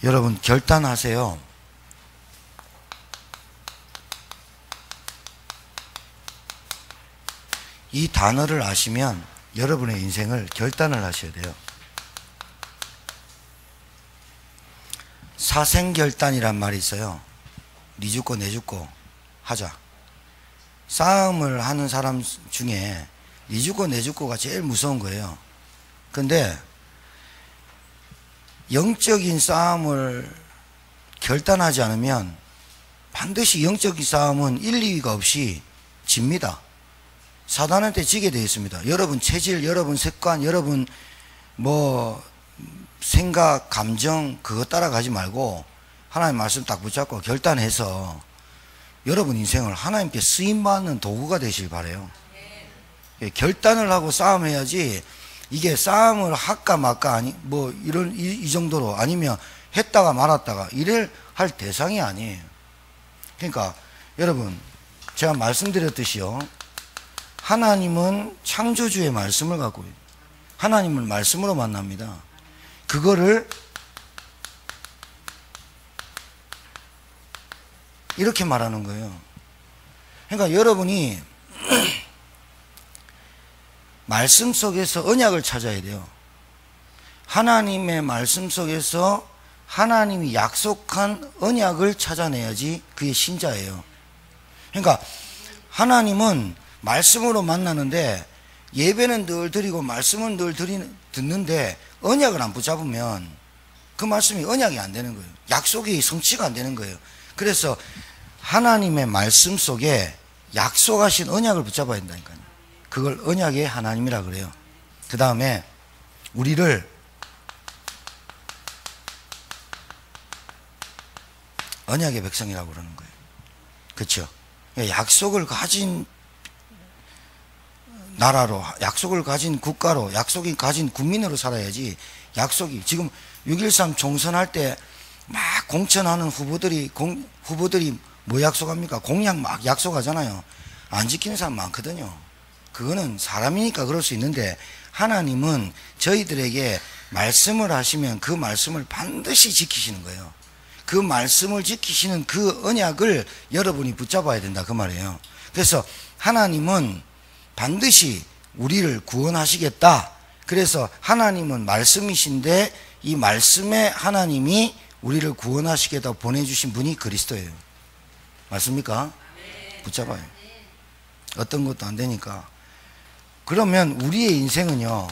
여러분 결단하세요. 이 단어를 아시면 여러분의 인생을 결단을 하셔야 돼요. 사생결단이란 말이 있어요. 니 죽고 내 죽고 하자. 싸움을 하는 사람 중에 니 죽고 내 죽고가 제일 무서운 거예요. 근데 영적인 싸움을 결단하지 않으면 반드시 영적인 싸움은 1, 2위가 없이 집니다. 사단한테 지게 되어 있습니다. 여러분 체질, 여러분 습관, 여러분 생각, 감정 그거 따라가지 말고 하나님 말씀 딱 붙잡고 결단해서 여러분 인생을 하나님께 쓰임받는 도구가 되시길 바라요. 결단을 하고 싸움해야지. 이게 싸움을 할까 말까 아니 이 정도로 아니면 했다가 말았다가 이래 할 대상이 아니에요. 그러니까 여러분 제가 말씀드렸듯이요, 하나님은 창조주의 말씀을 갖고 하나님을 말씀으로 만납니다. 그거를 이렇게 말하는 거예요. 그러니까 여러분이 말씀 속에서 언약을 찾아야 돼요. 하나님의 말씀 속에서 하나님이 약속한 언약을 찾아내야지 그게 신자예요. 그러니까 하나님은 말씀으로 만나는데 예배는 늘 드리고 말씀은 늘 듣는데 언약을 안 붙잡으면 그 말씀이 언약이 안 되는 거예요. 약속이 성취가 안 되는 거예요. 그래서 하나님의 말씀 속에 약속하신 언약을 붙잡아야 된다니까요. 그걸 언약의 하나님이라 그래요. 그 다음에 우리를 언약의 백성이라고 그러는 거예요. 그렇죠? 약속을 가진 나라로, 약속을 가진 국가로, 약속이 가진 국민으로 살아야지. 약속이 지금 6.13 총선할 때 막 공천하는 후보들이 뭐 약속합니까? 공약 막 약속하잖아요. 안 지키는 사람 많거든요. 그거는 사람이니까 그럴 수 있는데 하나님은 저희들에게 말씀을 하시면 그 말씀을 반드시 지키시는 거예요. 그 말씀을 지키시는 그 언약을 여러분이 붙잡아야 된다 그 말이에요. 그래서 하나님은 반드시 우리를 구원하시겠다. 그래서 하나님은 말씀이신데 이 말씀에 하나님이 우리를 구원하시겠다고 보내주신 분이 그리스도예요. 맞습니까? 붙잡아요. 어떤 것도 안 되니까. 그러면 우리의 인생은요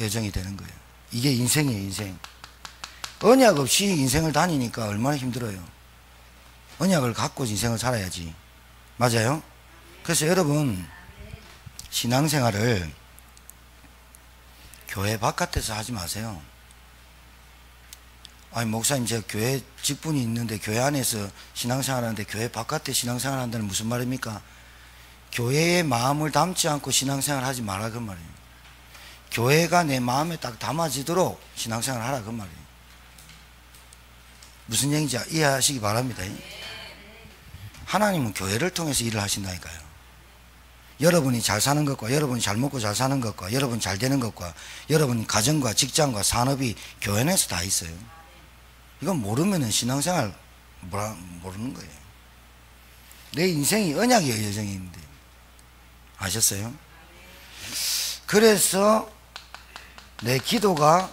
여정이 되는 거예요. 이게 인생이에요. 인생. 언약 없이 인생을 다니니까 얼마나 힘들어요. 언약을 갖고 인생을 살아야지. 맞아요? 그래서 여러분 신앙생활을 교회 바깥에서 하지 마세요. 아니 목사님 제가 교회 직분이 있는데 교회 안에서 신앙생활 하는데 교회 바깥에 신앙생활 한다는 무슨 말입니까? 교회의 마음을 담지 않고 신앙생활 하지 마라 그 말이에요. 교회가 내 마음에 딱 담아지도록 신앙생활 하라 그 말이에요. 무슨 얘기인지 이해하시기 바랍니다. 하나님은 교회를 통해서 일을 하신다니까요. 여러분이 잘 사는 것과 여러분이 잘 먹고 잘 사는 것과 여러분 잘 되는 것과 여러분 가정과 직장과 산업이 교회 안에서 다 있어요. 이건 모르면은 신앙생활 모르는 거예요. 내 인생이 언약의 여정인데 아셨어요? 그래서 내 기도가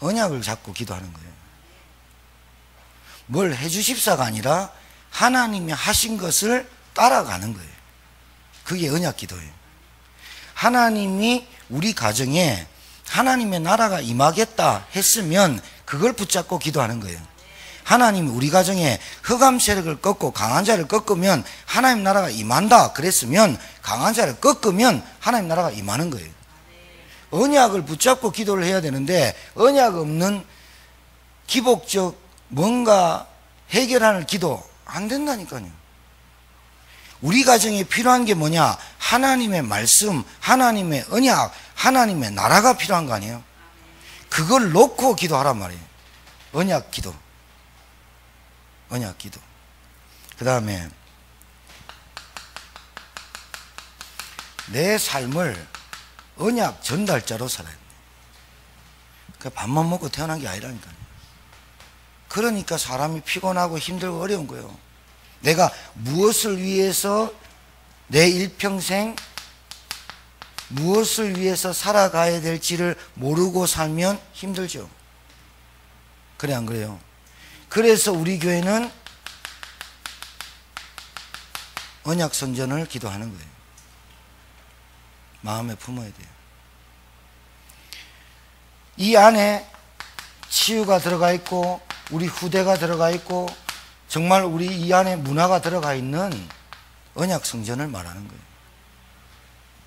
언약을 잡고 기도하는 거예요. 뭘 해주십사가 아니라 하나님이 하신 것을 따라가는 거예요. 그게 언약 기도예요. 하나님이 우리 가정에 하나님의 나라가 임하겠다 했으면 그걸 붙잡고 기도하는 거예요. 하나님이 우리 가정에 흑암 세력을 꺾고 강한 자를 꺾으면 하나님 나라가 임한다 그랬으면 강한 자를 꺾으면 하나님 나라가 임하는 거예요. 언약을 붙잡고 기도를 해야 되는데 언약 없는 기복적 뭔가 해결하는 기도 안 된다니까요. 우리 가정에 필요한 게 뭐냐? 하나님의 말씀, 하나님의 언약, 하나님의 나라가 필요한 거 아니에요? 그걸 놓고 기도하란 말이에요. 언약 기도. 언약 기도. 그 다음에 내 삶을 언약 전달자로 살아야 돼요. 밥만 먹고 태어난 게 아니라니까요. 그러니까 사람이 피곤하고 힘들고 어려운 거예요. 내가 무엇을 위해서 내 일평생 무엇을 위해서 살아가야 될지를 모르고 살면 힘들죠. 그래 안 그래요? 그래서 우리 교회는 언약 선전을 기도하는 거예요. 마음에 품어야 돼요. 이 안에 치유가 들어가 있고 우리 후대가 들어가 있고 정말 우리 이 안에 문화가 들어가 있는 언약 성전을 말하는 거예요.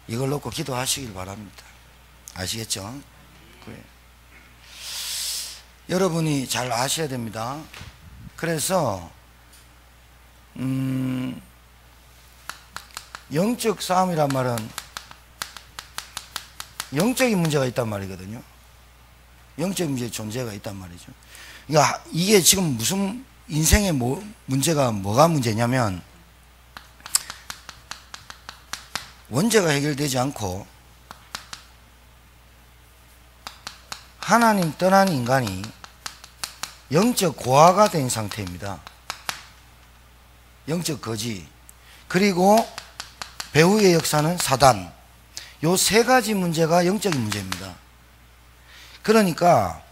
이걸 놓고 기도하시길 바랍니다. 아시겠죠? 그래요. 여러분이 잘 아셔야 됩니다. 그래서 영적 싸움이란 말은 영적인 문제가 있단 말이거든요. 영적인 문제의 존재가 있단 말이죠. 그러니까 이게 지금 무슨 인생의 문제가 뭐가 문제냐면 원죄가 해결되지 않고 하나님 떠난 인간이 영적 고아가 된 상태입니다. 영적 거지. 그리고 배후의 역사는 사단. 요 세 가지 문제가 영적인 문제입니다. 그러니까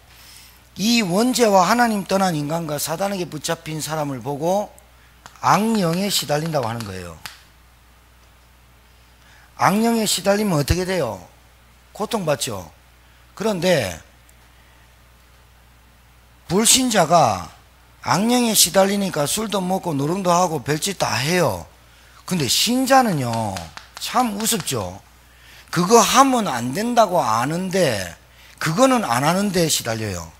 이 원죄와 하나님 떠난 인간과 사단에게 붙잡힌 사람을 보고 악령에 시달린다고 하는 거예요. 악령에 시달리면 어떻게 돼요? 고통받죠. 그런데 불신자가 악령에 시달리니까 술도 먹고 노름도 하고 별짓 다 해요. 근데 신자는요 참 우습죠. 그거 하면 안 된다고 아는데 그거는 안 하는데 시달려요.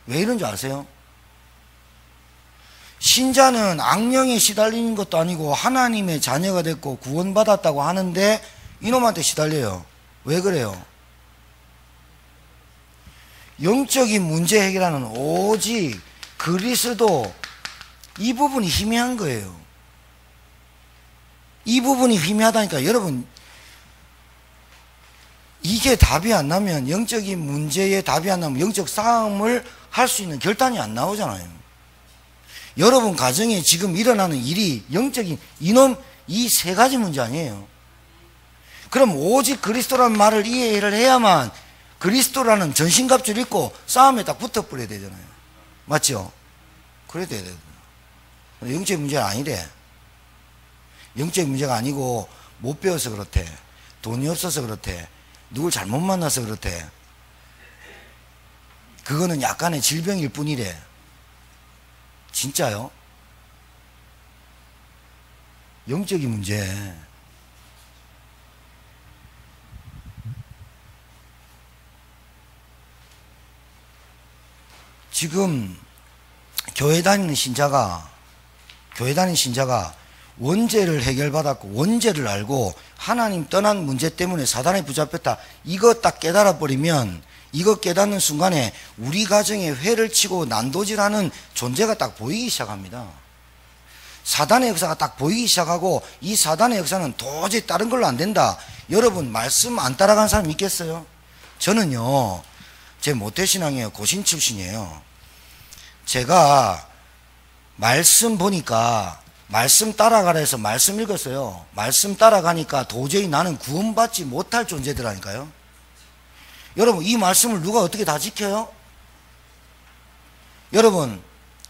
왜 이런 줄 아세요? 신자는 악령에 시달리는 것도 아니고 하나님의 자녀가 됐고 구원받았다고 하는데 이놈한테 시달려요. 왜 그래요? 영적인 문제 해결하는 오직 그리스도, 이 부분이 희미한 거예요. 이 부분이 희미하다니까. 여러분, 이게 답이 안 나면, 영적인 문제에 답이 안 나면 영적 싸움을 할 수 있는 결단이 안 나오잖아요. 여러분 가정에 지금 일어나는 일이 영적인 이놈 이 세 가지 문제 아니에요. 그럼 오직 그리스도라는 말을 이해를 해야만 그리스도라는 전신갑주를 입고 싸움에 딱 붙어버려야 되잖아요. 맞죠? 그래야 돼야 돼요. 영적인 문제가 아니래. 영적인 문제가 아니고 못 배워서 그렇대. 돈이 없어서 그렇대. 누굴 잘못 만나서 그렇대. 그거는 약간의 질병일 뿐이래. 진짜요? 영적인 문제. 지금 교회 다니는 신자가 원죄를 해결받았고 원죄를 알고 하나님 떠난 문제 때문에 사단에 붙잡혔다. 이거 딱 깨달아 버리면, 이거 깨닫는 순간에 우리 가정에 회를 치고 난도질하는 존재가 딱 보이기 시작합니다. 사단의 역사가 딱 보이기 시작하고, 이 사단의 역사는 도저히 다른 걸로 안 된다. 여러분 말씀 안 따라간 사람 있겠어요? 저는요, 제 모태신앙이에요. 고신 출신이에요. 제가 말씀 보니까 말씀 따라가라 해서 말씀 읽었어요. 말씀 따라가니까 도저히 나는 구원받지 못할 존재더라니까요. 여러분, 이 말씀을 누가 어떻게 다 지켜요? 여러분,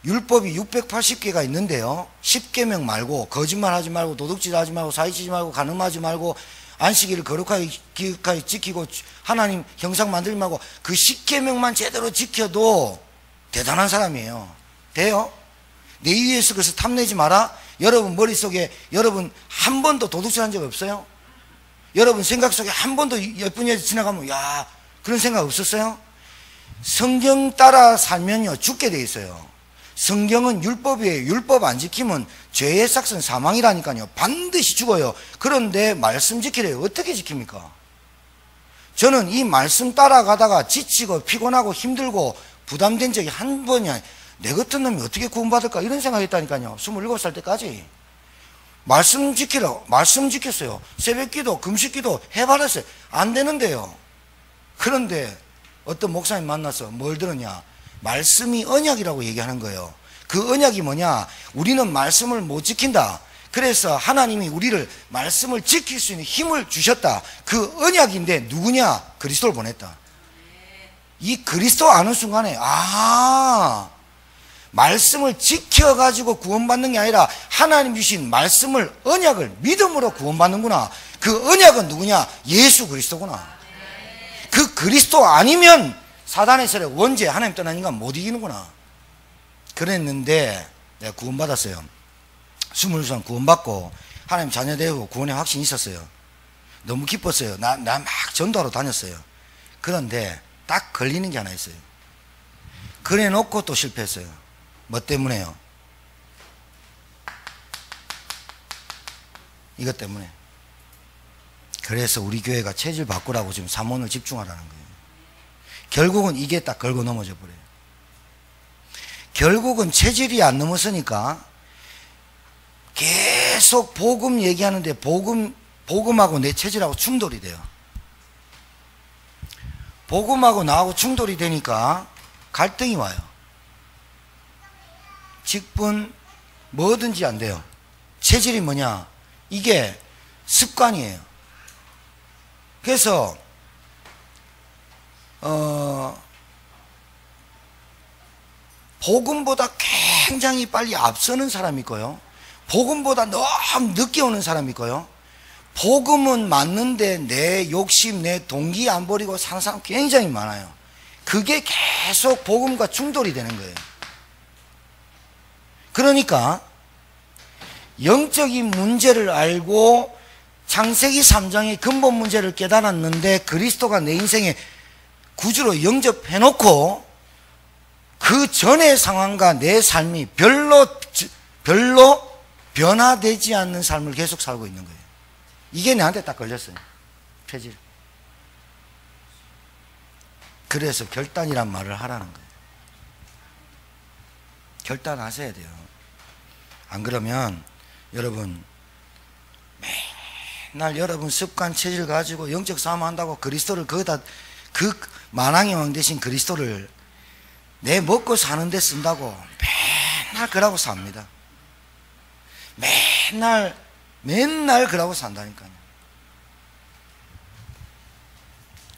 율법이 680개가 있는데요, 10계명 말고 거짓말하지 말고 도둑질하지 말고 사기치지 말고 간음하지 말고 안식일을 거룩하게 기억하게 지키고 하나님 형상 만들지 말고 그 10계명만 제대로 지켜도 대단한 사람이에요. 돼요? 내 위에서 그래서 탐내지 마라. 여러분 머릿속에 여러분 한 번도 도둑질한 적 없어요? 여러분 생각 속에 한 번도 예쁜 여자 지나가면 야 그런 생각 없었어요? 성경 따라 살면요 죽게 돼 있어요. 성경은 율법이에요. 율법 안 지키면 죄의 삭은 사망이라니까요. 반드시 죽어요. 그런데 말씀 지키래요. 어떻게 지킵니까? 저는 이 말씀 따라가다가 지치고 피곤하고 힘들고 부담된 적이 한 번이 아니에요. 내 같은 놈이 어떻게 구원받을까 이런 생각했다니까요. 27살 때까지 말씀 지키라고 말씀 지켰어요. 새벽기도 금식기도 해버렸어요. 안 되는데요. 그런데 어떤 목사님 만나서 뭘 들었냐? 말씀이 언약이라고 얘기하는 거예요. 그 언약이 뭐냐? 우리는 말씀을 못 지킨다. 그래서 하나님이 우리를 말씀을 지킬 수 있는 힘을 주셨다. 그 언약인데 누구냐? 그리스도를 보냈다. 이 그리스도 아는 순간에 말씀을 지켜가지고 구원받는 게 아니라 하나님 주신 말씀을, 언약을 믿음으로 구원받는구나. 그 언약은 누구냐? 예수 그리스도구나. 그 그리스도 아니면 사단의 세력, 원죄, 하나님 떠난 인간 못 이기는구나. 그랬는데 내가 구원받았어요. 22살 구원받고 하나님 자녀 되고 구원의 확신이 있었어요. 너무 기뻤어요. 나 막 전도하러 다녔어요. 그런데 딱 걸리는 게 하나 있어요. 그래 놓고 또 실패했어요. 뭐 때문에요? 이것 때문에. 그래서 우리 교회가 체질 바꾸라고 지금 사모를 집중하라는 거예요. 결국은 이게 딱 걸고 넘어져 버려요. 결국은 체질이 안 넘어서니까 계속 복음 얘기하는데 복음하고 내 체질하고 충돌이 돼요. 복음하고 나하고 충돌이 되니까 갈등이 와요. 직분 뭐든지 안 돼요. 체질이 뭐냐? 이게 습관이에요. 그래서 복음보다 굉장히 빨리 앞서는 사람이 있고요. 복음보다 너무 늦게 오는 사람이 있고요. 복음은 맞는데 내 욕심, 내 동기 안 버리고 사는 사람 굉장히 많아요. 그게 계속 복음과 충돌이 되는 거예요. 그러니까 영적인 문제를 알고 창세기 3장의 근본 문제를 깨달았는데 그리스도가 내 인생에 구주로 영접해놓고 그 전의 상황과 내 삶이 별로 변화되지 않는 삶을 계속 살고 있는 거예요. 이게 내한테 딱 걸렸어요. 체질. 그래서 결단이란 말을 하라는 거예요. 결단하셔야 돼요. 안 그러면 여러분 맨날 여러분 습관 체질 가지고 영적 싸움 한다고 그리스도를 거기다 그 만왕의 왕 대신 그리스도를 내 먹고 사는 데 쓴다고 맨날 그러고 삽니다. 맨날 그러고 산다니까요.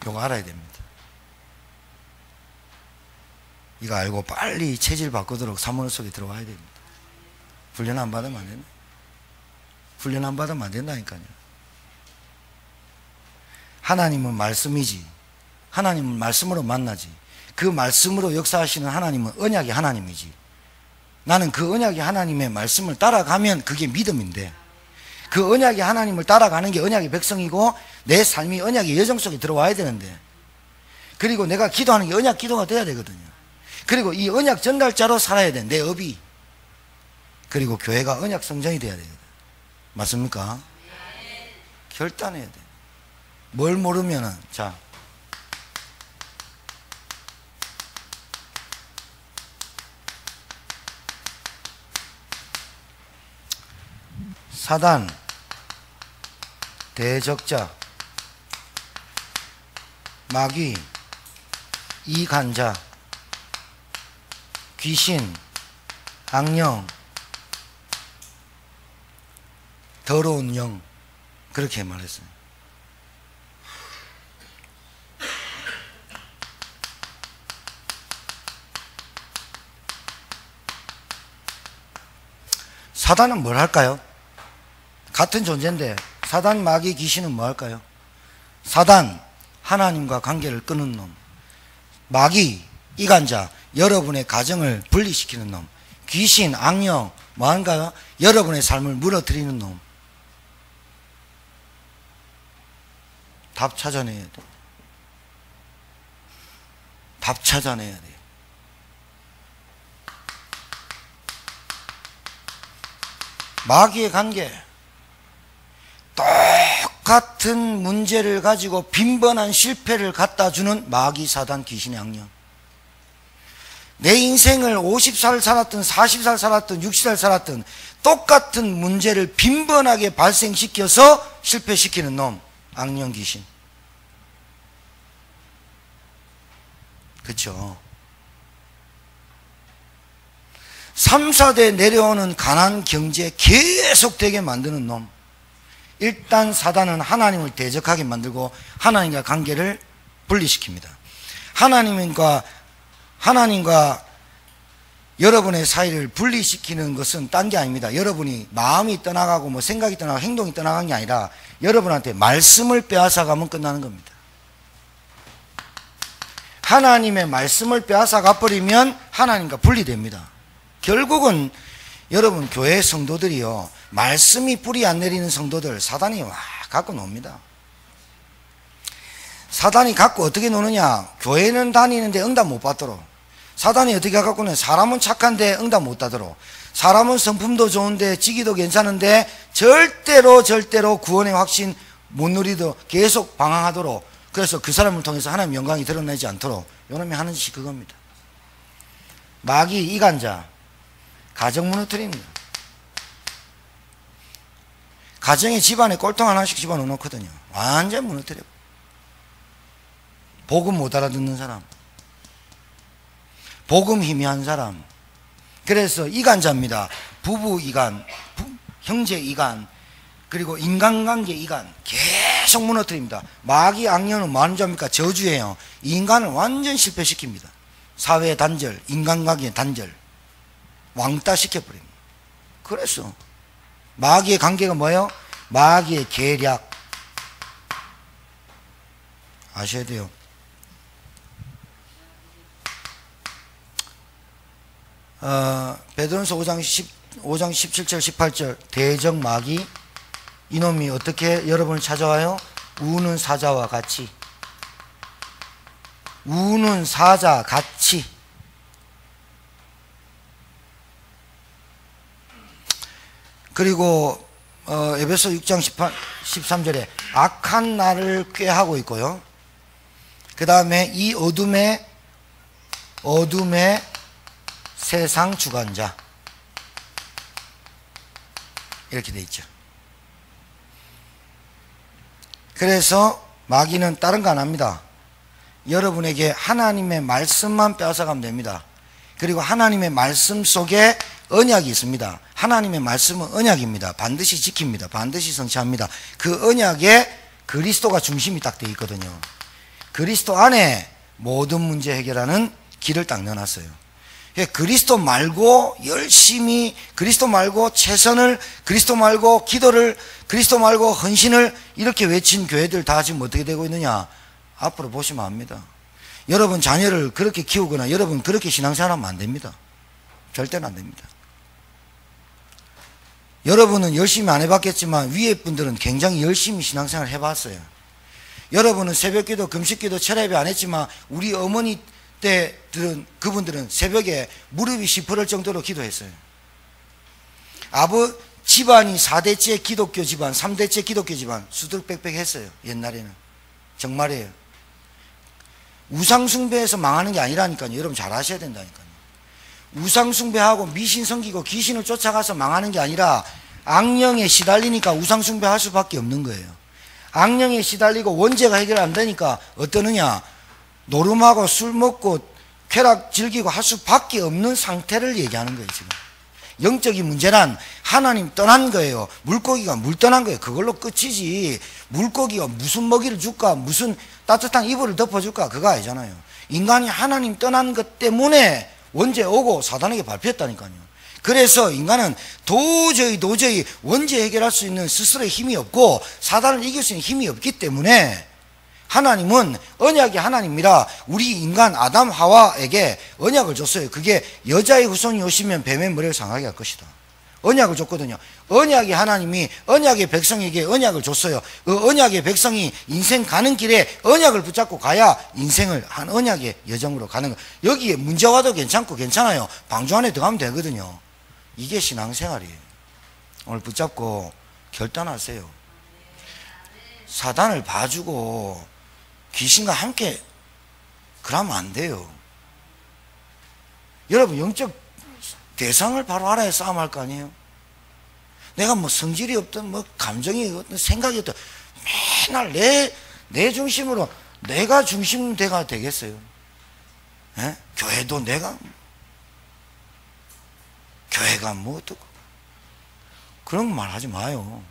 이거 알아야 됩니다. 이거 알고 빨리 체질 바꾸도록 사모님 속에 들어와야 됩니다. 훈련 안 받으면 안 된다. 훈련 안 받으면 안 된다니까요. 하나님은 말씀이지. 하나님은 말씀으로 만나지. 그 말씀으로 역사하시는 하나님은 언약의 하나님이지. 나는 그 언약의 하나님의 말씀을 따라가면 그게 믿음인데, 그 언약의 하나님을 따라가는 게 언약의 백성이고 내 삶이 언약의 여정 속에 들어와야 되는데, 그리고 내가 기도하는 게 언약 기도가 돼야 되거든요. 그리고 이 언약 전달자로 살아야 돼. 내 업이. 그리고 교회가 언약 성전이 돼야 되거든. 맞습니까? 결단해야 돼. 뭘 모르면은, 자, 사단, 대적자, 마귀, 이간자, 귀신, 악령, 더러운 영, 그렇게 말했어요. 사단은 뭘 할까요? 같은 존재인데 사단, 마귀, 귀신은 뭐 할까요? 사단, 하나님과 관계를 끊는 놈. 마귀, 이간자, 여러분의 가정을 분리시키는 놈. 귀신, 악령, 뭐 한가요? 여러분의 삶을 무너뜨리는 놈. 답 찾아내야 돼. 답 찾아내야 돼. 마귀의 관계. 똑같은 문제를 가지고 빈번한 실패를 갖다 주는 마귀, 사단, 귀신의 악령. 내 인생을 50살 살았든 40살 살았든 60살 살았든 똑같은 문제를 빈번하게 발생시켜서 실패시키는 놈, 악령, 귀신. 그렇죠? 3, 4대 내려오는 가난 경제 계속되게 만드는 놈. 일단 사단은 하나님을 대적하게 만들고 하나님과 관계를 분리시킵니다. 하나님과 여러분의 사이를 분리시키는 것은 딴 게 아닙니다. 여러분이 마음이 떠나가고 뭐 생각이 떠나가고 행동이 떠나간 게 아니라 여러분한테 말씀을 빼앗아가면 끝나는 겁니다. 하나님의 말씀을 빼앗아가 버리면 하나님과 분리됩니다. 결국은 여러분 교회 성도들이요, 말씀이 뿌리 안 내리는 성도들 사단이 갖고 놉니다. 사단이 갖고 어떻게 노느냐? 교회는 다니는데 응답 못 받도록. 사단이 어떻게 갖고 노냐? 사람은 착한데 응답 못 받도록. 사람은 성품도 좋은데 지기도 괜찮은데 절대로 구원의 확신 못 누리도록 계속 방황하도록. 그래서 그 사람을 통해서 하나님의 영광이 드러나지 않도록 요놈이 하는 짓이 그겁니다. 마귀 이간자, 가정 무너뜨리는 거예요. 가정에 집안에 꼴통 하나씩 집어넣어 놓거든요. 완전 무너뜨려. 복음 못 알아듣는 사람, 복음 희미한 사람. 그래서 이간자입니다. 부부 이간, 형제 이간, 그리고 인간관계 이간 계속 무너뜨립니다. 마귀 악령은 뭐 하는 줄 압니까? 저주예요. 인간을 완전 실패시킵니다. 사회 단절, 인간관계 단절, 왕따 시켜버립니다. 그래서 마귀의 관계가 뭐예요? 마귀의 계략. 아셔야 돼요. 베드로전서 5장 17절 18절 대적 마귀, 이놈이 어떻게 여러분을 찾아와요? 우는 사자와 같이. 우는 사자 같이. 그리고 에베소 6장 13절에 악한 날을 꾀하고 있고요. 그 다음에 이 어둠의 세상 주관자, 이렇게 돼 있죠. 그래서 마귀는 다른 거 안 합니다. 여러분에게 하나님의 말씀만 빼앗아가면 됩니다. 그리고 하나님의 말씀 속에 언약이 있습니다. 하나님의 말씀은 언약입니다. 반드시 지킵니다. 반드시 성취합니다. 그 언약에 그리스도가 중심이 딱 되어 있거든요. 그리스도 안에 모든 문제 해결하는 길을 딱 넣어놨어요. 그리스도 말고 열심히, 그리스도 말고 최선을, 그리스도 말고 기도를, 그리스도 말고 헌신을 이렇게 외친 교회들 다 지금 어떻게 되고 있느냐? 앞으로 보시면 압니다. 여러분 자녀를 그렇게 키우거나 여러분 그렇게 신앙생활하면 안 됩니다. 절대로 안 됩니다. 여러분은 열심히 안 해봤겠지만 위에 분들은 굉장히 열심히 신앙생활 해봤어요. 여러분은 새벽기도, 금식기도, 철야예배 안 했지만 우리 어머니 때들은, 그분들은 새벽에 무릎이 시퍼럴 정도로 기도했어요. 집안이 4대째 기독교 집안, 3대째 기독교 집안, 수두룩빽빽 했어요. 옛날에는. 정말이에요. 우상숭배에서 망하는 게 아니라니까요. 여러분 잘 아셔야 된다니까요. 우상숭배하고 미신 섬기고 귀신을 쫓아가서 망하는 게 아니라 악령에 시달리니까 우상숭배할 수밖에 없는 거예요. 악령에 시달리고 원죄가 해결 안 되니까 어떠느냐? 노름하고 술 먹고 쾌락 즐기고 할 수밖에 없는 상태를 얘기하는 거예요. 지금 영적인 문제란 하나님 떠난 거예요. 물고기가 물 떠난 거예요. 그걸로 끝이지. 물고기가 무슨 먹이를 줄까, 무슨 따뜻한 이불을 덮어줄까, 그거 아니잖아요. 인간이 하나님 떠난 것 때문에 원죄 오고 사단에게 밟혔다니까요. 그래서 인간은 도저히 원죄 해결할 수 있는 스스로의 힘이 없고 사단을 이길 수 있는 힘이 없기 때문에 하나님은 언약의 하나님이라 우리 인간 아담 하와에게 언약을 줬어요. 그게 여자의 후손이 오시면 뱀의 머리를 상하게 할 것이다. 언약을 줬거든요. 언약의 하나님이 언약의 백성에게 언약을 줬어요. 그 언약의 백성이 인생 가는 길에 언약을 붙잡고 가야 인생을 한 언약의 여정으로 가는 거예요. 여기에 문제 와도 괜찮고 괜찮아요. 방주 안에 들어가면 되거든요. 이게 신앙생활이에요. 오늘 붙잡고 결단하세요. 사단을 봐주고 귀신과 함께 그러면 안 돼요. 여러분 영적 대상을 바로 알아야 싸움할 거 아니에요. 내가 뭐 성질이 없든 뭐 감정이 없든 생각이 없든 맨날 내 중심으로 내가 중심대가 되겠어요. 예? 교회도 교회가 뭐 어떡고 그런 말 하지 마요.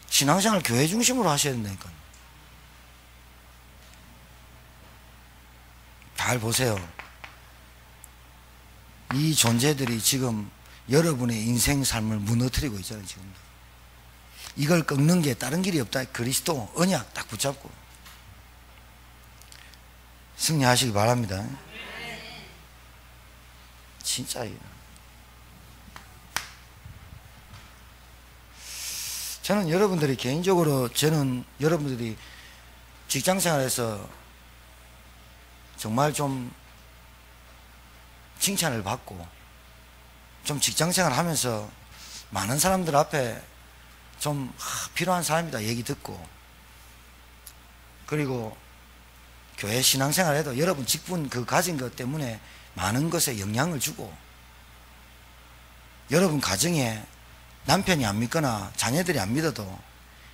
신앙생활 교회 중심으로 하셔야 된다니까요. 잘 보세요. 이 존재들이 지금 여러분의 인생 삶을 무너뜨리고 있잖아요. 지금 이걸 꺾는 게 다른 길이 없다. 그리스도 언약 딱 붙잡고 승리하시기 바랍니다. 진짜예요. 저는 여러분들이 개인적으로 저는 여러분들이 직장생활에서 정말 좀 칭찬을 받고 좀 직장생활 하면서 많은 사람들 앞에 좀 필요한 사람이다 얘기 듣고 그리고 교회 신앙생활에도 여러분 직분 그 가진 것 때문에 많은 것에 영향을 주고 여러분 가정에 남편이 안 믿거나 자녀들이 안 믿어도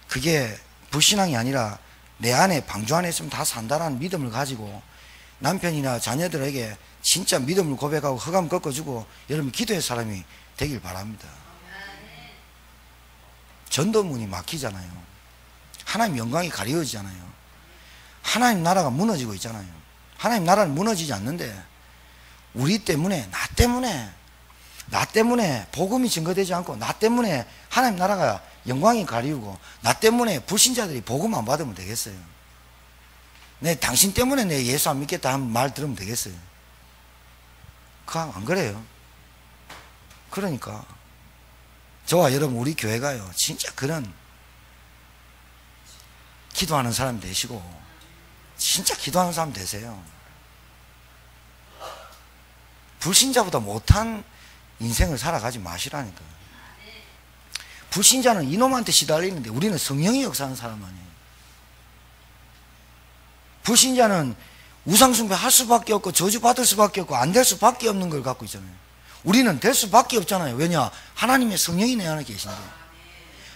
그게 불신앙이 아니라 내 안에 방주 안에 있으면 다 산다라는 믿음을 가지고 남편이나 자녀들에게 진짜 믿음을 고백하고 흑암 꺾어주고 여러분 기도의 사람이 되길 바랍니다. 전도문이 막히잖아요. 하나님 영광이 가려지잖아요. 하나님 나라가 무너지고 있잖아요. 하나님 나라는 무너지지 않는데 우리 때문에 나 때문에 복음이 증거되지 않고 나 때문에 하나님 나라가 영광이 가리우고 나 때문에 불신자들이 복음 안 받으면 되겠어요. 당신 때문에 내 예수 안 믿겠다 하는 말 들으면 되겠어요. 안 그래요? 그러니까 저와 여러분 우리 교회가요 진짜 그런 기도하는 사람 되시고 진짜 기도하는 사람 되세요. 불신자보다 못한 인생을 살아가지 마시라니까요. 불신자는 이놈한테 시달리는데 우리는 성령이 역사하는 사람 아니에요. 불신자는 우상숭배 할 수밖에 없고 저주받을 수밖에 없고 안 될 수밖에 없는 걸 갖고 있잖아요. 우리는 될 수밖에 없잖아요. 왜냐? 하나님의 성령이 내 안에 계신데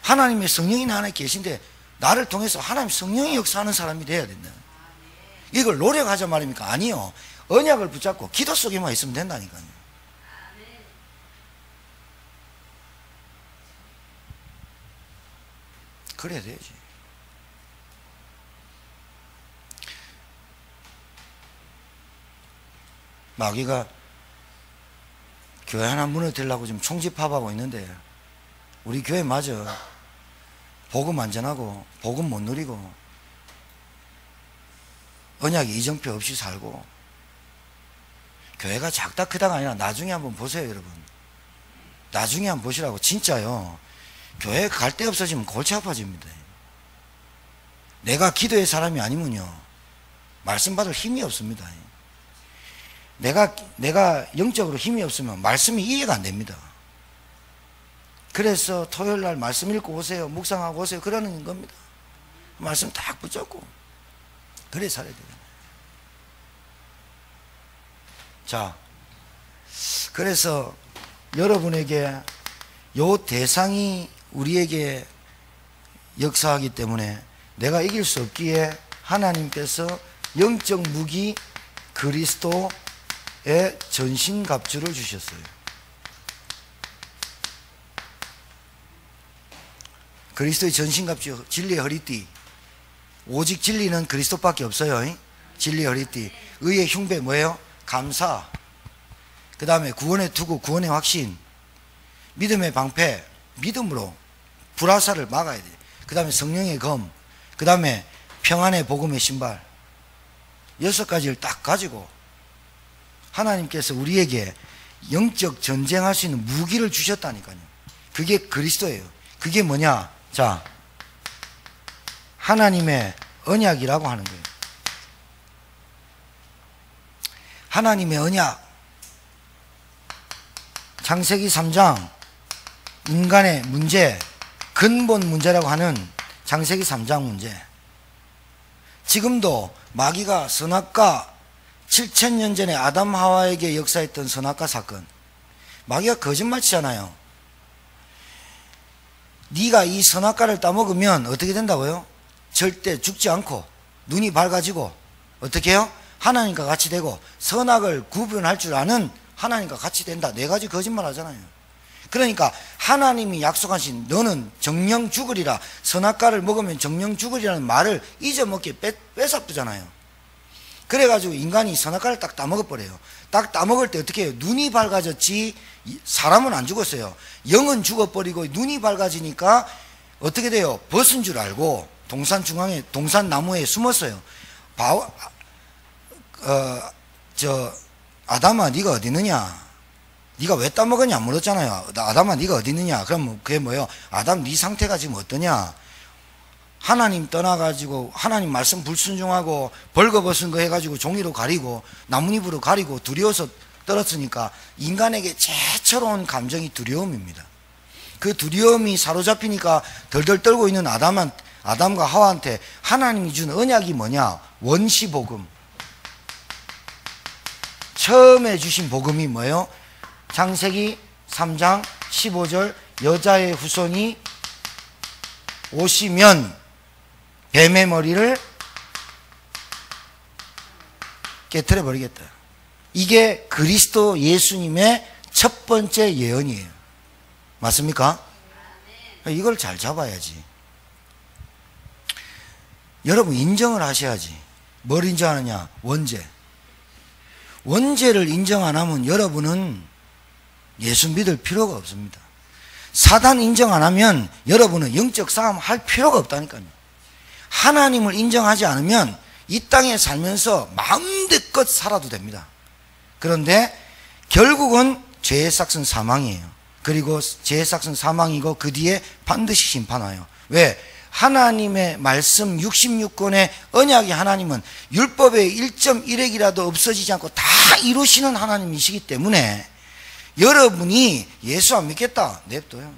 하나님의 성령이 내 안에 계신데 나를 통해서 하나님 성령이 역사하는 사람이 돼야 된다. 이걸 노력하자 말입니까? 아니요. 언약을 붙잡고 기도 속에만 있으면 된다니까요. 그래야 되지. 마귀가 교회 하나 무너뜨리려고 지금 총집합하고 있는데 우리 교회 맞아. 복음 안 전하고 복음 못 누리고 언약에 이정표 없이 살고 교회가 작다 크다가 아니라 나중에 한번 보세요 여러분. 나중에 한번 보시라고. 진짜요. 교회 갈 데 없어지면 골치 아파집니다. 내가 기도의 사람이 아니면요 말씀 받을 힘이 없습니다. 내가 영적으로 힘이 없으면 말씀이 이해가 안 됩니다. 그래서 토요일날 말씀 읽고 오세요. 묵상하고 오세요. 그러는 겁니다. 말씀 딱 붙잡고 그래 살아야 돼요. 자, 그래서 여러분에게 요 대상이 우리에게 역사하기 때문에 내가 이길 수 없기에 하나님께서 영적 무기 그리스도의 전신갑주를 주셨어요. 그리스도의 전신갑주, 진리의 허리띠. 오직 진리는 그리스도밖에 없어요. 진리의 허리띠. 의의 흉배 뭐예요? 감사. 그 다음에 구원의 투구, 구원의 확신. 믿음의 방패, 믿음으로 불화살을 막아야 돼요. 그 다음에 성령의 검. 그 다음에 평안의 복음의 신발. 6가지를 딱 가지고 하나님께서 우리에게 영적 전쟁할 수 있는 무기를 주셨다니까요. 그게 그리스도예요. 그게 뭐냐? 자, 하나님의 언약이라고 하는 거예요. 하나님의 언약. 창세기 3장 인간의 문제, 근본 문제라고 하는 창세기 3장 문제. 지금도 마귀가 선악과 7000년 전에 아담 하와에게 역사했던 선악과 사건. 마귀가 거짓말치잖아요. 네가 이 선악과를 따먹으면 어떻게 된다고요? 절대 죽지 않고 눈이 밝아지고 어떻게 해요? 하나님과 같이 되고 선악을 구분할 줄 아는 하나님과 같이 된다. 네 가지 거짓말 하잖아요. 그러니까 하나님이 약속하신 너는 정령 죽으리라, 선악과를 먹으면 정령 죽으리라는 말을 잊어먹게 뺏어쁘잖아요. 그래가지고 인간이 선악과를 딱 따먹어버려요. 딱 따먹을 때 어떻게 해요? 눈이 밝아졌지 사람은 안 죽었어요. 영은 죽어버리고 눈이 밝아지니까 어떻게 돼요? 벗은 줄 알고 동산 중앙에 동산 나무에 숨었어요. 아담아 네가 어디 있느냐? 네가 왜 따먹었냐 물었잖아요. 아담아 네가 어디 있느냐? 그럼 그게 뭐예요? 아담 네 상태가 지금 어떠냐? 하나님 떠나가지고 하나님 말씀 불순종하고 벌거벗은 거 해가지고 종이로 가리고 나뭇잎으로 가리고 두려워서 떨었으니까 인간에게 제처로운 감정이 두려움입니다. 그 두려움이 사로잡히니까 덜덜 떨고 있는 아담과 하와한테 하나님이 준 언약이 뭐냐? 원시복음. 처음에 주신 복음이 뭐예요? 창세기 3장 15절 여자의 후손이 오시면 뱀의 머리를 깨트려 버리겠다. 이게 그리스도 예수님의 첫 번째 예언이에요. 맞습니까? 이걸 잘 잡아야지. 여러분 인정을 하셔야지. 뭘 인정하느냐? 원죄. 원죄를 인정 안 하면 여러분은 예수 믿을 필요가 없습니다. 사단 인정 안 하면 여러분은 영적 싸움 할 필요가 없다니까요. 하나님을 인정하지 않으면 이 땅에 살면서 마음껏 살아도 됩니다. 그런데 결국은 죄의 삭은 사망이에요. 그리고 죄의 삭은 사망이고 그 뒤에 반드시 심판 와요. 왜? 하나님의 말씀 66권의 언약의 하나님은 율법의 1.1핵이라도 없어지지 않고 다 이루시는 하나님이시기 때문에 여러분이 예수 안 믿겠다 냅둬요.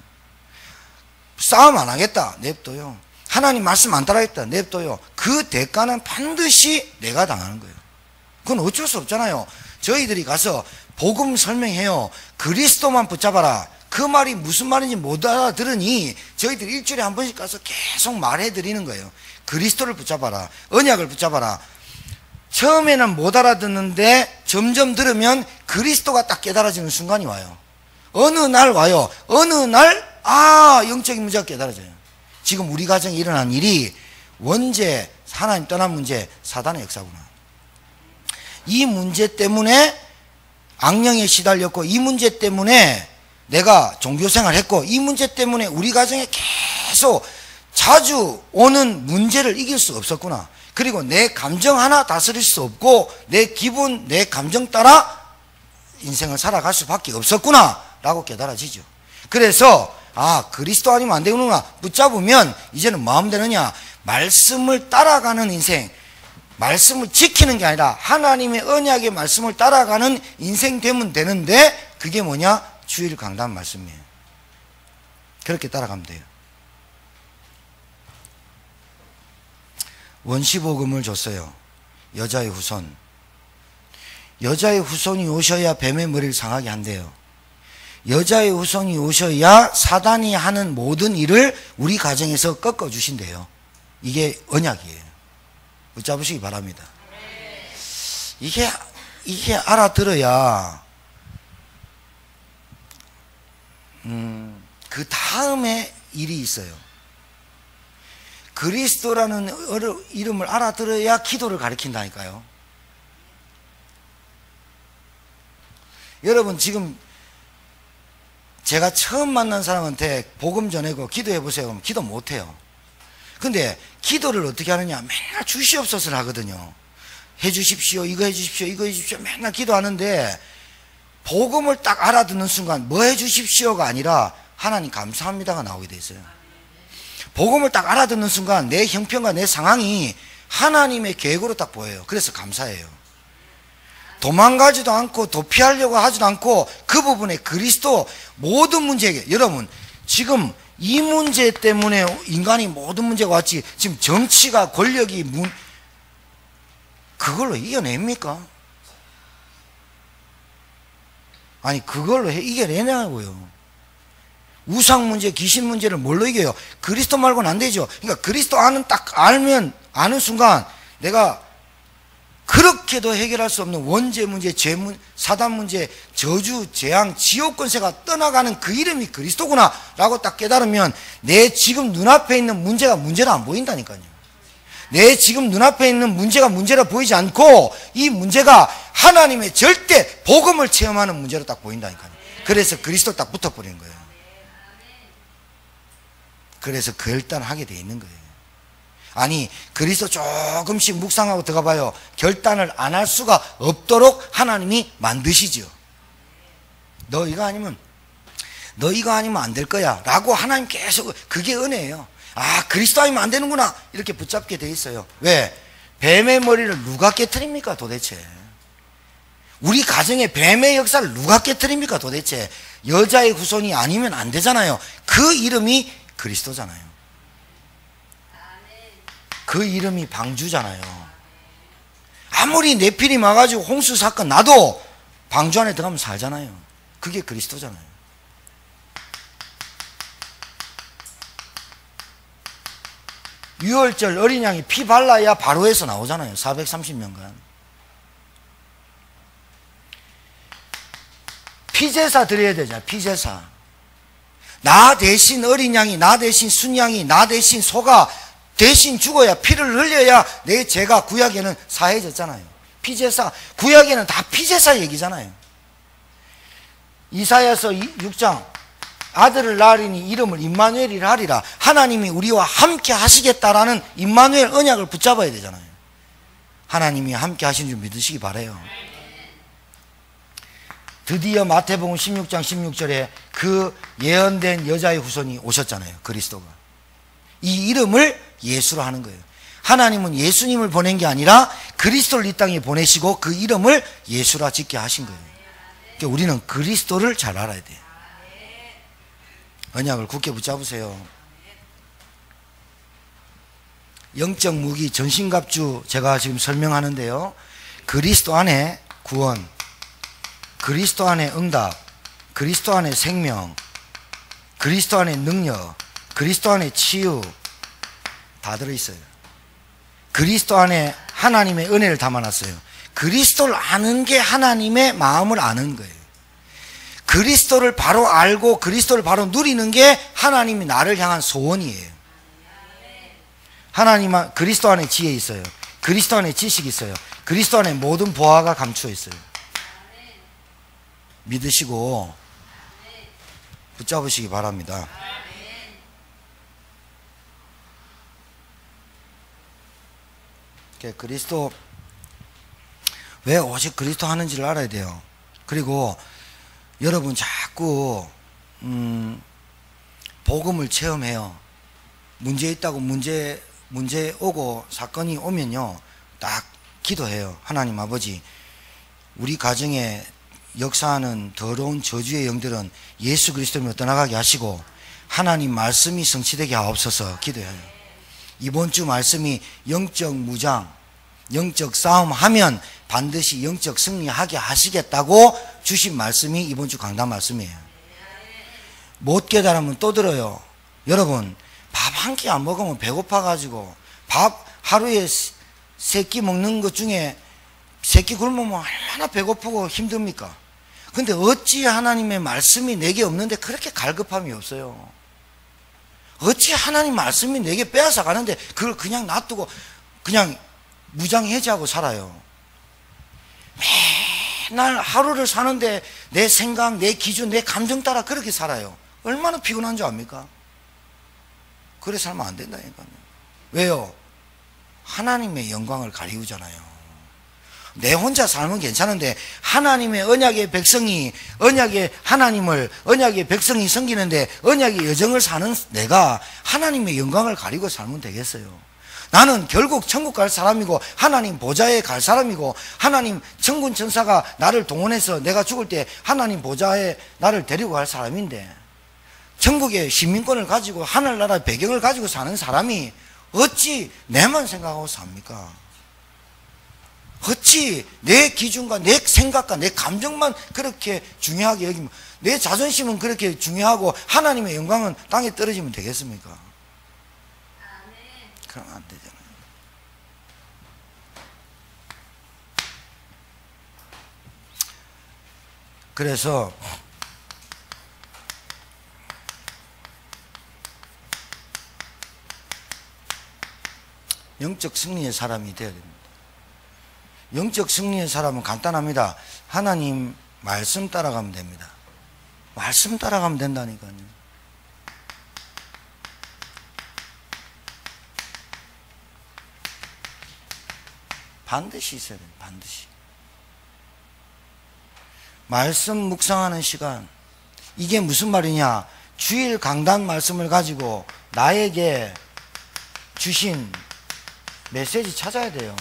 싸움 안 하겠다 냅둬요. 하나님 말씀 안 따라하겠다 냅둬요. 그 대가는 반드시 내가 당하는 거예요. 그건 어쩔 수 없잖아요. 저희들이 가서 복음 설명해요. 그리스도만 붙잡아라. 그 말이 무슨 말인지 못 알아들으니 저희들이 일주일에 한 번씩 가서 계속 말해드리는 거예요. 그리스도를 붙잡아라. 언약을 붙잡아라. 처음에는 못 알아듣는데 점점 들으면 그리스도가 딱 깨달아지는 순간이 와요. 어느 날 와요. 어느 날 영적인 문제가 깨달아져요. 지금 우리 가정에 일어난 일이 원죄, 하나님 떠난 문제, 사단의 역사구나. 이 문제 때문에 악령에 시달렸고 이 문제 때문에 내가 종교생활을 했고 이 문제 때문에 우리 가정에 계속 자주 오는 문제를 이길 수 없었구나. 그리고 내 감정 하나 다스릴 수 없고 내 기분, 내 감정 따라 인생을 살아갈 수밖에 없었구나 라고 깨달아지죠. 그래서 그리스도 아니면 안 되는구나. 붙잡으면 이제는 마음 되느냐? 말씀을 따라가는 인생, 말씀을 지키는 게 아니라 하나님의 언약의 말씀을 따라가는 인생 되면 되는데 그게 뭐냐? 주일 강단 말씀이에요. 그렇게 따라가면 돼요. 원시복음을 줬어요. 여자의 후손. 여자의 후손이 오셔야 뱀의 머리를 상하게 한대요. 여자의 후손이 오셔야 사단이 하는 모든 일을 우리 가정에서 꺾어주신대요. 이게 언약이에요. 붙잡으시기 바랍니다. 이게 알아들어야 그 다음에 일이 있어요. 그리스도라는 이름을 알아들어야 기도를 가리킨다니까요. 여러분 지금 제가 처음 만난 사람한테 복음 전하고 기도해 보세요. 그럼 기도 못해요. 근데 기도를 어떻게 하느냐? 맨날 주시옵소서를 하거든요. 해 주십시오. 이거 해 주십시오. 이거 해 주십시오. 맨날 기도하는데 복음을 딱 알아듣는 순간 뭐 해 주십시오가 아니라 하나님 감사합니다가 나오게 돼 있어요. 복음을 딱 알아듣는 순간 내 형편과 내 상황이 하나님의 계획으로 딱 보여요. 그래서 감사해요. 도망가지도 않고 도피하려고 하지도 않고 그 부분에 그리스도 모든 문제에게, 여러분 지금 이 문제 때문에 인간이 모든 문제가 왔지 지금 정치가 권력이 그걸로 이겨냅니까? 아니 그걸로 이겨내냐고요. 우상 문제, 귀신 문제를 뭘로 이겨요? 그리스도 말고는 안 되죠. 그러니까 그리스도 딱 아는 순간 내가 그렇게도 해결할 수 없는 원죄 문제, 사단 문제, 저주, 재앙, 지옥 권세가 떠나가는 그 이름이 그리스도구나 라고 딱 깨달으면 내 지금 눈앞에 있는 문제가 문제로 안 보인다니까요. 내 지금 눈앞에 있는 문제가 문제로 보이지 않고 이 문제가 하나님의 절대 복음을 체험하는 문제로 딱 보인다니까요. 그래서 그리스도 딱 붙어버리는 거예요. 그래서 결단하게 돼 있는 거예요. 아니, 그리스도 조금씩 묵상하고 들어가 봐요. 결단을 안 할 수가 없도록 하나님이 만드시죠. 너 이거 아니면 안 될 거야 라고 하나님 계속, 그게 은혜예요. 아, 그리스도 아니면 안 되는구나 이렇게 붙잡게 돼 있어요. 왜? 뱀의 머리를 누가 깨트립니까 도대체? 우리 가정에 뱀의 역사를 누가 깨트립니까 도대체? 여자의 후손이 아니면 안 되잖아요. 그 이름이 그리스도잖아요. 그 이름이 방주잖아요. 아무리 내필이 와가지고 홍수 사건 나도 방주 안에 들어가면 살잖아요. 그게 그리스도잖아요. 유월절 어린 양이 피 발라야 바로에서 나오잖아요. 430년간. 피제사 드려야 되잖아요. 피제사. 나 대신 어린 양이, 나 대신 순양이, 나 대신 소가 대신 죽어야, 피를 흘려야 내 죄가 구약에는 사해졌잖아요. 피제사, 구약에는 다 피제사 얘기잖아요. 이사야서 6장, 아들을 낳으리니 이름을 임마누엘이라 하리라. 하나님이 우리와 함께 하시겠다라는 임마누엘 언약을 붙잡아야 되잖아요. 하나님이 함께 하신 줄 믿으시기 바라요. 드디어 마태복음 16장 16절에 그 예언된 여자의 후손이 오셨잖아요. 그리스도가. 이 이름을 예수로 하는 거예요. 하나님은 예수님을 보낸 게 아니라 그리스도를 이 땅에 보내시고 그 이름을 예수라 짓게 하신 거예요. 그러니까 우리는 그리스도를 잘 알아야 돼요. 언약을 굳게 붙잡으세요. 영적 무기 전신갑주 제가 지금 설명하는데요. 그리스도 안에 구원, 그리스도 안에 응답, 그리스도 안에 생명, 그리스도 안에 능력, 그리스도 안에 치유 다 들어있어요. 그리스도 안에 하나님의 은혜를 담아놨어요. 그리스도를 아는 게 하나님의 마음을 아는 거예요. 그리스도를 바로 알고 그리스도를 바로 누리는 게 하나님이 나를 향한 소원이에요. 하나님은 그리스도 안에 지혜 있어요. 그리스도 안에 지식이 있어요. 그리스도 안에 모든 보화가 감추어 있어요. 믿으시고 붙잡으시기 바랍니다. 그리스도, 왜 오직 그리스도 하는지를 알아야 돼요. 그리고 여러분 자꾸 복음을 체험해요. 문제 있다고 문제 오고 사건이 오면요 딱 기도해요. 하나님 아버지, 우리 가정에 역사하는 더러운 저주의 영들은 예수 그리스도로 떠나가게 하시고 하나님 말씀이 성취되게 하옵소서 기도해요. 이번 주 말씀이 영적 무장, 영적 싸움 하면 반드시 영적 승리하게 하시겠다고 주신 말씀이 이번 주 강단 말씀이에요. 못 깨달으면 또 들어요. 여러분, 밥 한 끼 안 먹으면 배고파가지고 밥 하루에 3끼 먹는 것 중에 3끼 굶으면 얼마나 배고프고 힘듭니까? 근데 어찌 하나님의 말씀이 내게 없는데 그렇게 갈급함이 없어요? 어찌 하나님 말씀이 내게 빼앗아 가는데 그걸 그냥 놔두고 그냥 무장해제하고 살아요? 맨날 하루를 사는데 내 생각, 내 기준, 내 감정 따라 그렇게 살아요. 얼마나 피곤한 줄 압니까? 그래 살면 안 된다니까요. 왜요? 하나님의 영광을 가리우잖아요. 내 혼자 살면 괜찮은데 하나님의 언약의 백성이 언약의 백성이 섬기는데 언약의 여정을 사는 내가 하나님의 영광을 가리고 살면 되겠어요? 나는 결국 천국 갈 사람이고 하나님 보좌에 갈 사람이고 하나님 천군 천사가 나를 동원해서 내가 죽을 때 하나님 보좌에 나를 데리고 갈 사람인데 천국의 시민권을 가지고 하늘나라 배경을 가지고 사는 사람이 어찌 내만 생각하고 삽니까? 어찌 내 기준과 내 생각과 내 감정만 그렇게 중요하게 여기면, 내 자존심은 그렇게 중요하고 하나님의 영광은 땅에 떨어지면 되겠습니까? 그러면 안 되잖아요. 그래서 영적 승리의 사람이 되어야 됩니다. 영적 승리의 사람은 간단합니다. 하나님 말씀 따라가면 됩니다. 말씀 따라가면 된다니까요. 반드시 있어야 됩니다. 반드시. 말씀 묵상하는 시간. 이게 무슨 말이냐? 주일 강단 말씀을 가지고 나에게 주신 메시지 찾아야 돼요.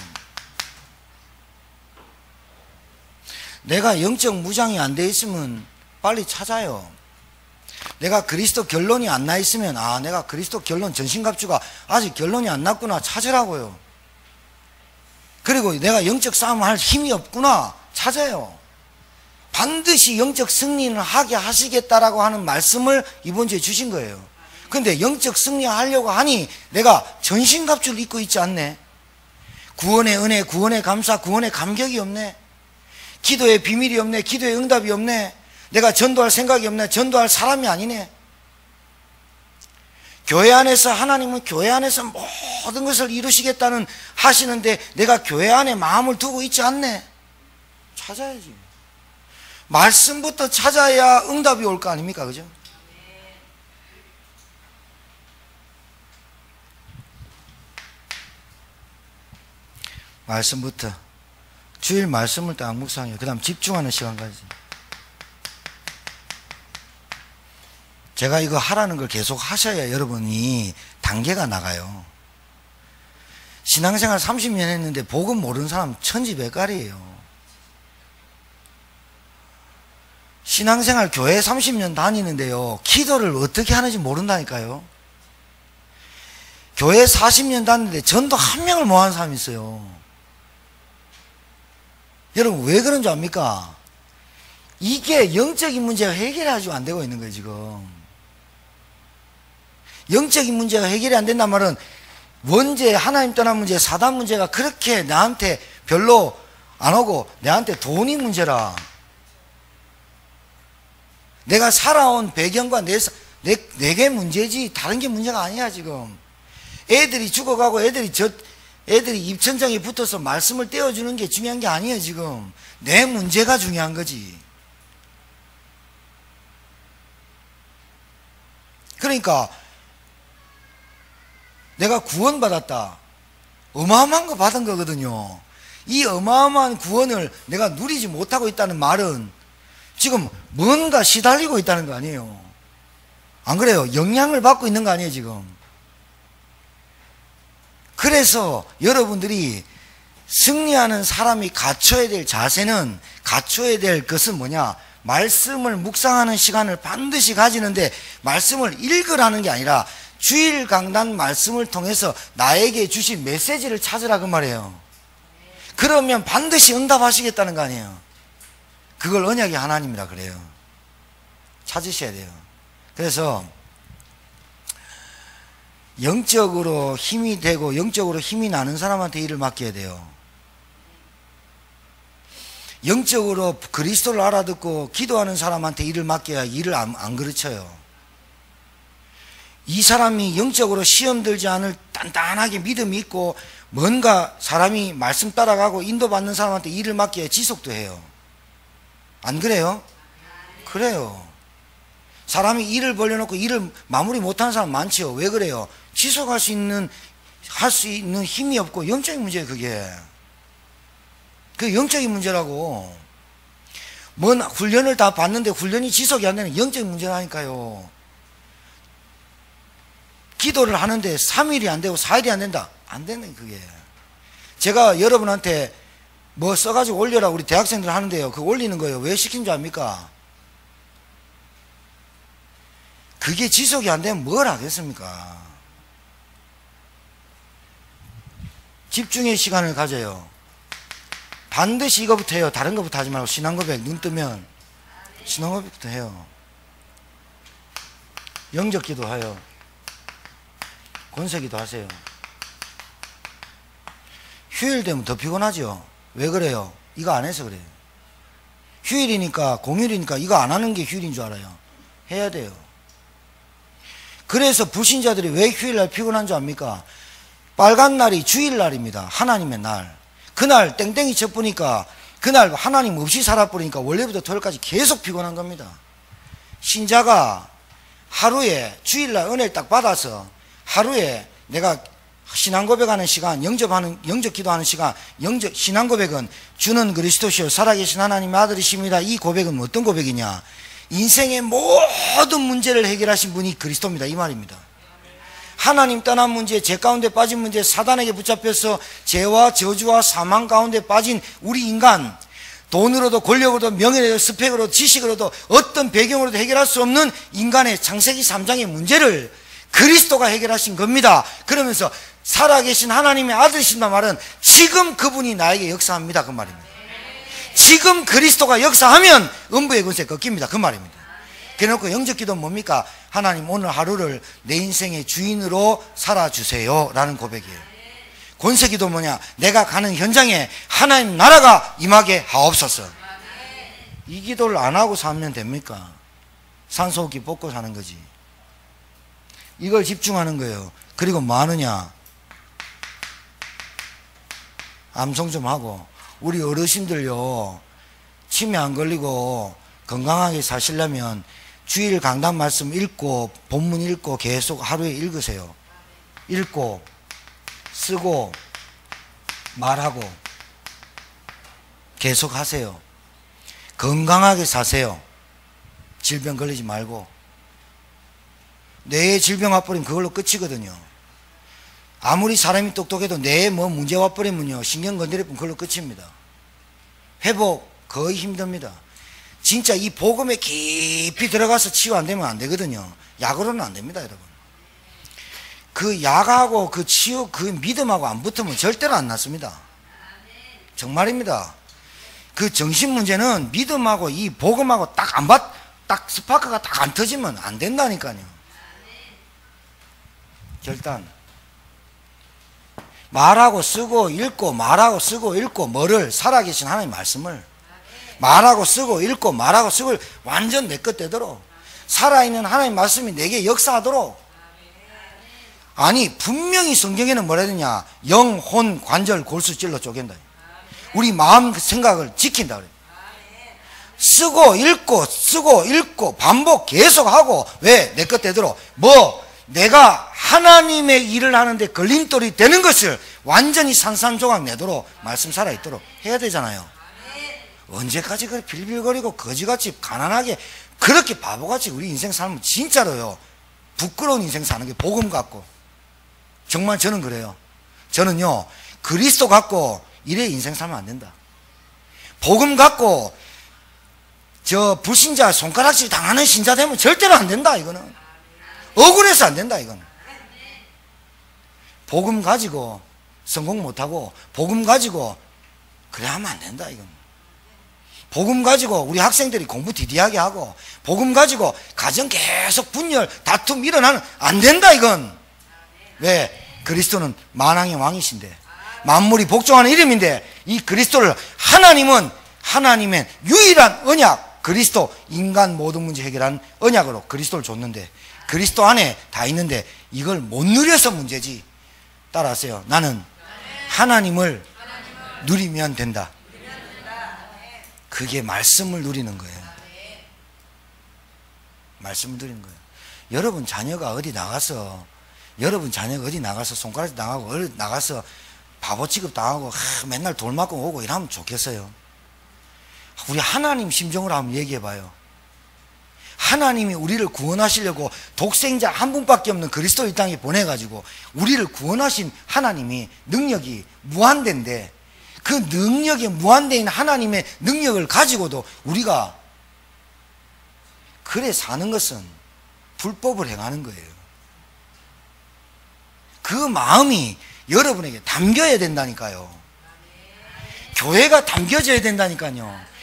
내가 영적 무장이 안 돼 있으면 빨리 찾아요. 내가 그리스도 결론이 안 나 있으면 내가 그리스도 결론 전신갑주가 아직 결론이 안 났구나 찾으라고요. 그리고 내가 영적 싸움을 할 힘이 없구나 찾아요. 반드시 영적 승리를 하게 하시겠다라고 하는 말씀을 이번 주에 주신 거예요. 근데 영적 승리하려고 하니 내가 전신갑주를 입고 있지 않네. 구원의 은혜, 구원의 감사, 구원의 감격이 없네. 기도의 비밀이 없네. 기도의 응답이 없네. 내가 전도할 생각이 없네. 전도할 사람이 아니네. 교회 안에서 하나님은 교회 안에서 모든 것을 이루시겠다는 하시는데 내가 교회 안에 마음을 두고 있지 않네. 찾아야지. 말씀부터 찾아야 응답이 올 거 아닙니까? 그죠? 말씀부터 주일 말씀을 딱 묵상해요. 그 다음 집중하는 시간까지. 제가 이거 하라는 걸 계속 하셔야 여러분이 단계가 나가요. 신앙생활 30년 했는데 복음 모르는 사람 천지백갈이에요. 신앙생활 교회 30년 다니는데요, 기도를 어떻게 하는지 모른다니까요. 교회 40년 다니는데 전도 한 명을 못 하는 사람이 있어요. 여러분 왜 그런 줄 압니까? 이게 영적인 문제가 해결이 안 되고 있는 거예요. 지금 영적인 문제가 해결이 안 된단 말은 원죄, 하나님 떠난 문제, 사단 문제가 그렇게 나한테 별로 안 오고 내한테 돈이 문제라. 내가 살아온 배경과 내게 문제지 다른 게 문제가 아니야. 지금 애들이 죽어가고 애들이 입천장에 붙어서 말씀을 떼어주는 게 중요한 게 아니에요. 지금 내 문제가 중요한 거지. 그러니까 내가 구원받았다, 어마어마한 거 받은 거거든요. 이 어마어마한 구원을 내가 누리지 못하고 있다는 말은 지금 뭔가 시달리고 있다는 거 아니에요. 안 그래요? 영향을 받고 있는 거 아니에요 지금. 그래서 여러분들이 승리하는 사람이 갖춰야 될 자세는, 갖춰야 될 것은 뭐냐? 말씀을 묵상하는 시간을 반드시 가지는데, 말씀을 읽으라는 게 아니라 주일 강단 말씀을 통해서 나에게 주신 메시지를 찾으라 그 말이에요. 그러면 반드시 응답하시겠다는 거 아니에요. 그걸 언약의 하나님이라 그래요. 찾으셔야 돼요. 그래서 영적으로 힘이 되고 영적으로 힘이 나는 사람한테 일을 맡겨야 돼요. 영적으로 그리스도를 알아듣고 기도하는 사람한테 일을 맡겨야 일을 안 그르쳐요. 이 사람이 영적으로 시험 들지 않을 단단하게 믿음이 있고 뭔가 사람이 말씀 따라가고 인도받는 사람한테 일을 맡겨야 지속도 해요. 안 그래요? 그래요. 사람이 일을 벌려놓고 일을 마무리 못하는 사람 많죠. 왜 그래요? 지속할 수 있는 힘이 없고 영적인 문제예요. 그게 영적인 문제라고. 뭔 훈련을 다 받는데 훈련이 지속이 안 되는 영적인 문제라니까요. 기도를 하는데 3일이 안 되고 4일이 안 된다. 안 되는 그게. 제가 여러분한테 뭐 써가지고 올려라 우리 대학생들 하는데요. 그거 올리는 거예요. 왜 시킨 줄 압니까? 그게 지속이 안 되면 뭘 하겠습니까? 집중의 시간을 가져요. 반드시 이거부터 해요. 다른 거부터 하지 말고 신앙고백 눈 뜨면 신앙고백부터 해요. 영적기도 하요. 권세기도 하세요. 휴일 되면 더 피곤하죠. 왜 그래요? 이거 안 해서 그래요. 휴일이니까, 공휴일이니까 이거 안 하는 게 휴일인 줄 알아요. 해야 돼요. 그래서 불신자들이 왜 휴일날 피곤한 줄 압니까? 빨간 날이 주일날입니다. 하나님의 날. 그날 땡땡이 쳐보니까 그날 하나님 없이 살아버리니까 원래부터 토요일까지 계속 피곤한 겁니다. 신자가 하루에 주일날 은혜를 딱 받아서 하루에 내가 신앙 고백하는 시간, 영접 기도하는 시간, 신앙 고백은 주는 그리스도시요 살아계신 하나님의 아들이십니다. 이 고백은 어떤 고백이냐? 인생의 모든 문제를 해결하신 분이 그리스도입니다. 이 말입니다. 하나님 떠난 문제, 죄 가운데 빠진 문제, 사단에게 붙잡혀서 죄와 저주와 사망 가운데 빠진 우리 인간, 돈으로도 권력으로도 명예로도 스펙으로도 지식으로도 어떤 배경으로도 해결할 수 없는 인간의 창세기 3장의 문제를 그리스도가 해결하신 겁니다. 그러면서 살아계신 하나님의 아들이신다 말은 지금 그분이 나에게 역사합니다. 그 말입니다. 지금 그리스도가 역사하면 음부의 권세 꺾입니다. 그 말입니다. 그래놓고 영접기도는 뭡니까? 하나님 오늘 하루를 내 인생의 주인으로 살아주세요 라는 고백이에요. 권세기도 뭐냐? 내가 가는 현장에 하나님 나라가 임하게 하옵소서. 이 기도를 안 하고 살면 됩니까? 산소호흡기 뽑고 사는 거지. 이걸 집중하는 거예요. 그리고 뭐 하느냐? 암송 좀 하고. 우리 어르신들요, 치매 안 걸리고 건강하게 사시려면 주일 강단 말씀 읽고 본문 읽고 계속 하루에 읽으세요. 읽고 쓰고 말하고 계속 하세요. 건강하게 사세요. 질병 걸리지 말고. 뇌에 질병 와버리면 그걸로 끝이거든요. 아무리 사람이 똑똑해도 뇌에 뭐 문제 와버리면요, 신경 건드리면 그걸로 끝입니다. 회복 거의 힘듭니다. 진짜 이 복음에 깊이 들어가서 치유 안 되면 안 되거든요. 약으로는 안 됩니다, 여러분. 그 약하고 그 치유, 그 믿음하고 안 붙으면 절대로 안 낫습니다. 정말입니다. 그 정신 문제는 믿음하고 이 복음하고 딱 스파크가 딱 안 터지면 안 된다니까요. 결단. 말하고 쓰고 읽고 말하고 쓰고 읽고 뭐를? 살아계신 하나님 말씀을 말하고 쓰고 읽고 말하고 쓰고 완전 내 것 되도록 살아있는 하나님 말씀이 내게 역사하도록. 아니 분명히 성경에는 뭐라 했느냐? 영, 혼, 관절, 골수 찔러 쪼갠다. 우리 마음 생각을 지킨다 그래. 쓰고 읽고 반복 계속하고. 왜? 내 것 되도록. 뭐? 내가 하나님의 일을 하는데 걸림돌이 되는 것을 완전히 산산조각 내도록 말씀 살아있도록 해야 되잖아요. 언제까지 그렇게 빌빌거리고 거지같이 가난하게 그렇게 바보같이 우리 인생 살면 진짜로요, 부끄러운 인생 사는 게 복음 같고. 정말 저는 그래요. 저는요, 그리스도 갖고 이래 인생 살면 안 된다. 복음 갖고 저 불신자 손가락질 당하는 신자 되면 절대로 안 된다. 이거는 억울해서 안 된다. 이거는 복음 가지고 성공 못하고 복음 가지고 그래 하면 안 된다. 이건 복음 가지고 우리 학생들이 공부 디디하게 하고 복음 가지고 가정 계속 분열 다툼 일어나는 안 된다. 이건 왜? 그리스도는 만왕의 왕이신데 만물이 복종하는 이름인데 이 그리스도를 하나님은 하나님의 유일한 언약 그리스도 인간 모든 문제 해결하는 언약으로 그리스도를 줬는데 그리스도 안에 다 있는데 이걸 못 누려서 문제지. 따라하세요. 나는 하나님을 누리면 된다. 그게 말씀을 누리는 거예요. 말씀을 누리는 거예요. 여러분 자녀가 어디 나가서 손가락 당하고 어디 나가서 바보 취급 당하고 맨날 돌 맞고 오고 이러면 좋겠어요? 우리 하나님 심정으로 한번 얘기해 봐요. 하나님이 우리를 구원하시려고 독생자 한 분밖에 없는 그리스도 이 땅에 보내가지고 우리를 구원하신 하나님이 능력이 무한대인데 그 능력이 무한대인 하나님의 능력을 가지고도 우리가 그래 사는 것은 불법을 행하는 거예요. 그 마음이 여러분에게 담겨야 된다니까요. 교회가 담겨져야 된다니까요.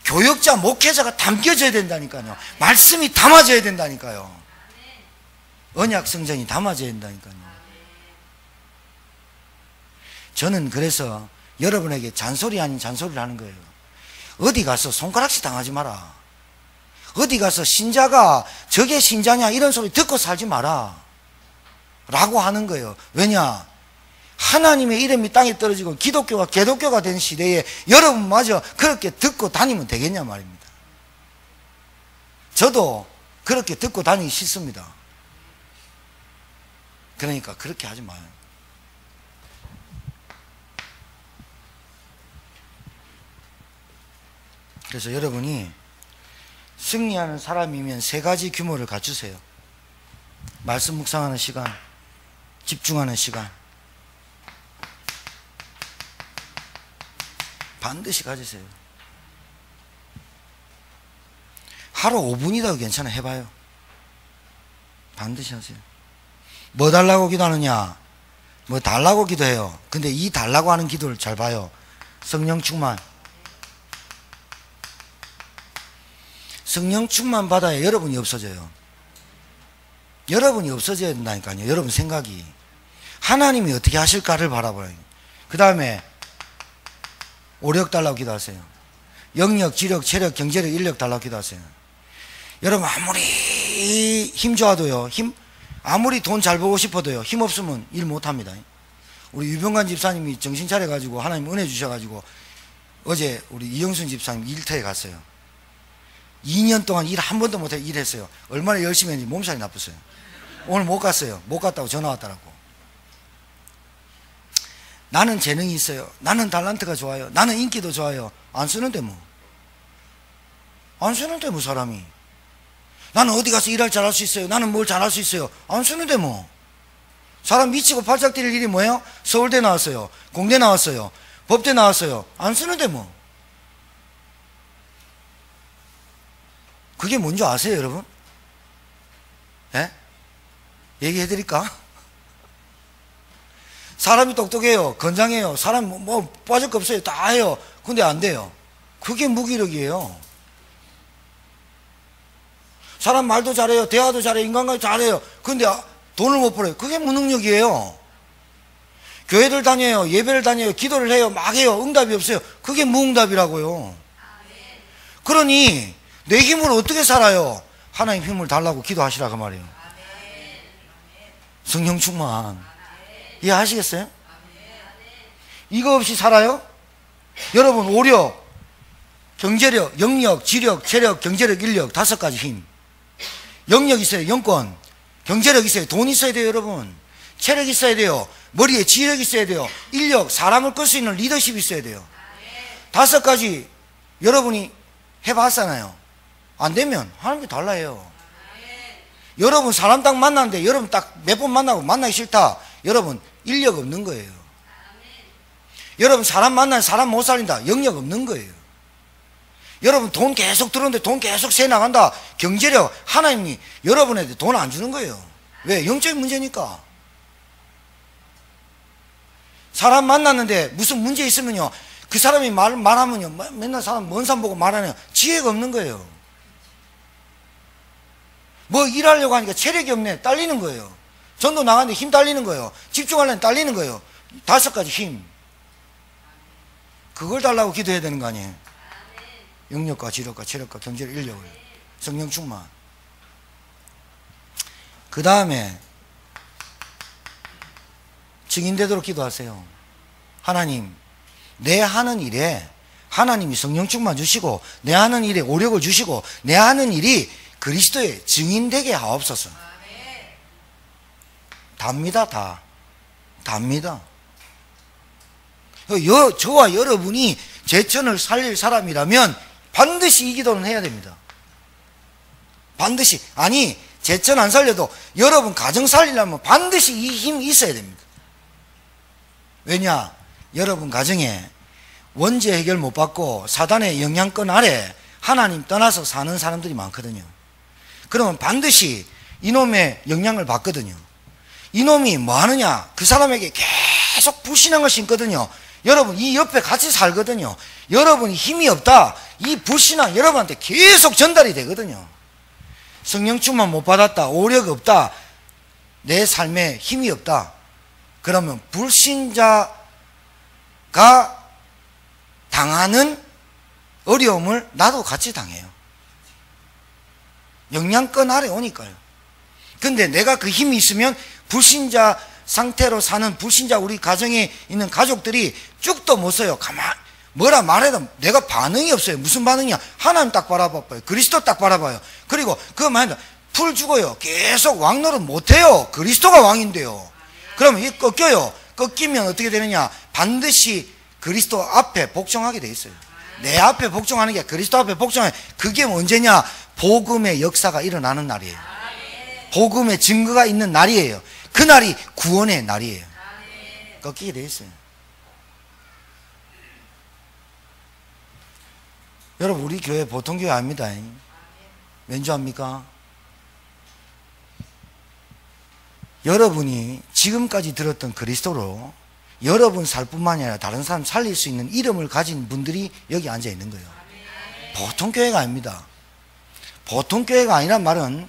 교역자, 목회자가 담겨져야 된다니까요. 말씀이 담아져야 된다니까요. 언약 성전이 담아져야 된다니까요. 저는 그래서 여러분에게 잔소리 아닌 잔소리를 하는 거예요. 어디 가서 손가락질 당하지 마라. 어디 가서 신자가 저게 신자냐 이런 소리 듣고 살지 마라 라고 하는 거예요. 왜냐? 하나님의 이름이 땅에 떨어지고 기독교가 개독교가 된 시대에 여러분마저 그렇게 듣고 다니면 되겠냐 말입니다. 저도 그렇게 듣고 다니기 싫습니다. 그러니까 그렇게 하지 마요. 그래서 여러분이 승리하는 사람이면 세 가지 규모를 갖추세요. 말씀 묵상하는 시간, 집중하는 시간, 반드시 가지세요. 하루 5분이라도 괜찮아 해봐요. 반드시 하세요. 뭐 달라고 기도하느냐? 뭐 달라고 기도해요. 근데 이 달라고 하는 기도를 잘 봐요. 성령 충만. 성령 충만 받아야 여러분이 없어져요. 여러분이 없어져야 된다니까요. 여러분 생각이. 하나님이 어떻게 하실까를 바라봐요. 그 다음에 오력 달라고 기도하세요. 영력, 지력, 체력, 경제력, 인력 달라고 기도하세요. 여러분 아무리 힘 좋아도요, 아무리 돈 잘 벌고 싶어도요, 힘 없으면 일 못합니다. 우리 유병관 집사님이 정신 차려가지고 하나님 은혜 주셔가지고 어제 우리 이영순 집사님 일터에 갔어요. 2년 동안 일 한 번도 못해 일했어요. 얼마나 열심히 했는지 몸살이 나빴어요. 오늘 못 갔어요. 못 갔다고 전화 왔더라고. 나는 재능이 있어요. 나는 달란트가 좋아요. 나는 인기도 좋아요. 안 쓰는데 뭐. 안 쓰는데 뭐 사람이. 나는 어디 가서 일할 잘할 수 있어요. 나는 뭘 잘할 수 있어요. 안 쓰는데 뭐. 사람 미치고 팔짝 뛸 일이 뭐예요? 서울대 나왔어요. 공대 나왔어요. 법대 나왔어요. 안 쓰는데 뭐. 그게 뭔지 아세요, 여러분? 예? 얘기해드릴까? 사람이 똑똑해요. 건장해요. 사람 뭐 빠질 거 없어요. 다 해요. 근데 안 돼요. 그게 무기력이에요. 사람 말도 잘해요. 대화도 잘해요. 인간관계 잘해요. 근데 돈을 못 벌어요. 그게 무능력이에요. 교회를 다녀요. 예배를 다녀요. 기도를 해요. 막 해요. 응답이 없어요. 그게 무응답이라고요. 그러니 내 힘으로 어떻게 살아요? 하나님 힘을 달라고 기도하시라 그 말이에요. 성령 충만. 이해하시겠어요? 이거 없이 살아요? 여러분 오력, 경제력, 영력, 지력, 체력, 경제력, 인력 5가지 힘. 영력 있어요. 영권. 경제력 있어요. 돈 있어야 돼요. 여러분. 체력 있어야 돼요. 머리에 지력 있어야 돼요. 인력, 사람을 끌 수 있는 리더십이 있어야 돼요. 5가지 여러분이 해봤잖아요. 안 되면 하나님이 달라요. 여러분 사람 딱 만났는데 여러분 딱 몇 번 만나고 만나기 싫다. 여러분 인력 없는 거예요. 여러분 사람 만나면 사람 못 살린다. 영력 없는 거예요. 여러분 돈 계속 들어오는데 돈 계속 새 나간다. 경제력 하나님이 여러분한테 돈 안 주는 거예요. 왜? 영적인 문제니까. 사람 만났는데 무슨 문제 있으면요 그 사람이 말하면요 맨날 사람 먼 산 보고 말하네요. 지혜가 없는 거예요. 뭐 일하려고 하니까 체력이 없네. 딸리는 거예요. 전도 나가는데 힘 딸리는 거예요. 집중하려면 딸리는 거예요. 5가지 힘. 그걸 달라고 기도해야 되는 거 아니에요. 영력과 지력과 체력과 경제력, 인력을. 성령 충만. 그 다음에 증인되도록 기도하세요. 하나님, 내 하는 일에 하나님이 성령 충만 주시고 내 하는 일에 오력을 주시고 내 하는 일이 그리스도의 증인되게 하옵소서. 답니다. 다 답니다. 저와 여러분이 제천을 살릴 사람이라면 반드시 이 기도는 해야 됩니다. 반드시. 아니 제천 안 살려도 여러분 가정 살리려면 반드시 이 힘이 있어야 됩니다. 왜냐? 여러분 가정에 원죄 해결 못 받고 사단의 영향권 아래 하나님 떠나서 사는 사람들이 많거든요. 그러면 반드시 이놈의 영향을 받거든요. 이놈이 뭐 하느냐? 그 사람에게 계속 불신한 걸 심거든요. 여러분 이 옆에 같이 살거든요. 여러분이 힘이 없다. 이 불신한 여러분한테 계속 전달이 되거든요. 성령 충만 못 받았다. 오력 없다. 내 삶에 힘이 없다. 그러면 불신자가 당하는 어려움을 나도 같이 당해요. 영양권 아래 오니까요. 근데 내가 그 힘이 있으면 불신자 상태로 사는 불신자 우리 가정에 있는 가족들이 쭉도 못 서요. 뭐라 말해도 내가 반응이 없어요. 무슨 반응이야? 하나님 딱 바라봐요. 그리스도 딱 바라봐요. 그리고 그거 말해도 풀 죽어요. 계속 왕 노릇 못해요. 그리스도가 왕인데요. 그러면 이 꺾여요. 꺾이면 어떻게 되느냐? 반드시 그리스도 앞에 복종하게 돼 있어요. 내 앞에 복종하는 게 그리스도 앞에 복종하는 게 그게 언제냐? 복음의 역사가 일어나는 날이에요. 복음의 증거가 있는 날이에요. 그날이 구원의 날이에요. 꺾이게 돼 있어요. 여러분 우리 교회 보통 교회 아닙니다. 왠지 압니까? 여러분이 지금까지 들었던 그리스도로 여러분 살 뿐만이 아니라 다른 사람 살릴 수 있는 이름을 가진 분들이 여기 앉아 있는 거예요. 보통 교회가 아닙니다. 보통 교회가 아니란 말은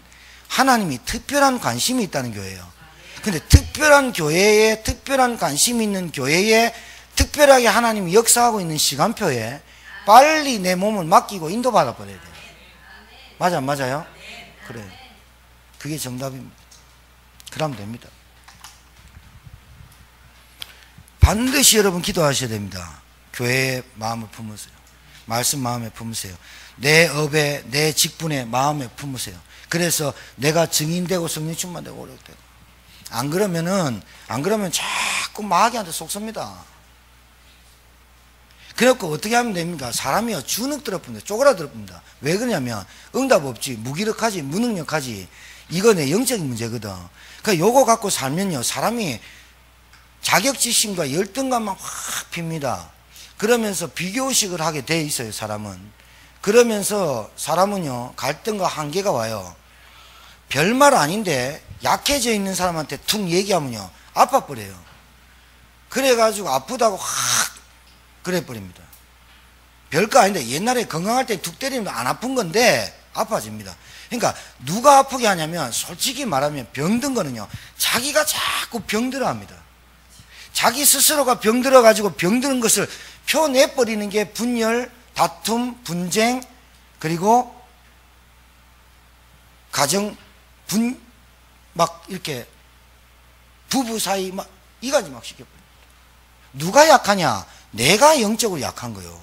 하나님이 특별한 관심이 있다는 교회예요. 근데 특별한 교회에, 특별한 관심이 있는 교회에 특별하게 하나님이 역사하고 있는 시간표에 빨리 내 몸을 맡기고 인도받아 버려야 돼요. 맞아, 맞아요? 그래요. 그게 정답입니다. 그러면 됩니다. 반드시 여러분 기도하셔야 됩니다. 교회의 마음을 품으세요. 말씀 마음에 품으세요. 내 업에, 내 직분에 마음에 품으세요. 그래서 내가 증인되고 성령 충만되고 오력되고. 안 그러면 자꾸 마귀한테 속습니다. 그래갖고 어떻게 하면 됩니까? 사람이요, 주눅들어뿐다, 쪼그라들어뿐다. 왜 그러냐면, 응답 없지, 무기력하지, 무능력하지. 이거 내 영적인 문제거든. 그러니까 요거 갖고 살면요, 사람이 자격지심과 열등감만 확 핍니다. 그러면서 비교의식을 하게 돼 있어요, 사람은. 그러면서 사람은요, 갈등과 한계가 와요. 별말 아닌데, 약해져 있는 사람한테 툭 얘기하면요, 아파버려요. 그래가지고 아프다고 확 그래버립니다. 별거 아닌데 옛날에 건강할 때 툭 때리면 안 아픈 건데 아파집니다. 그러니까 누가 아프게 하냐면 솔직히 말하면 병든 거는요, 자기가 자꾸 병들어 합니다. 자기 스스로가 병들어 가지고 병드는 것을 표내버리는 게 분열, 다툼, 분쟁, 그리고 가정 막 이렇게 부부 사이 막 이가지 막 시켜버립니다. 누가 약하냐? 내가 영적으로 약한 거요.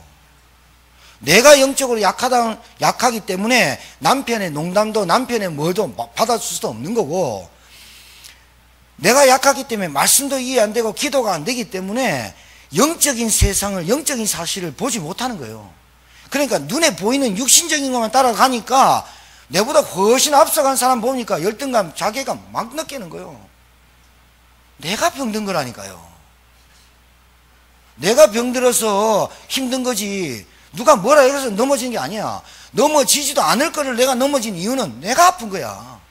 내가 영적으로 약하기 때문에 남편의 농담도 남편의 뭐도 받아줄 수도 없는 거고, 내가 약하기 때문에 말씀도 이해 안 되고 기도가 안 되기 때문에 영적인 세상을, 영적인 사실을 보지 못하는 거예요. 그러니까 눈에 보이는 육신적인 것만 따라가니까 내보다 훨씬 앞서간 사람 보니까 열등감, 자괴감 막 느끼는 거예요. 내가 병든 거라니까요. 내가 병들어서 힘든 거지, 누가 뭐라 해서 넘어진 게 아니야. 넘어지지도 않을 거를 내가 넘어진 이유는 내가 아픈 거야.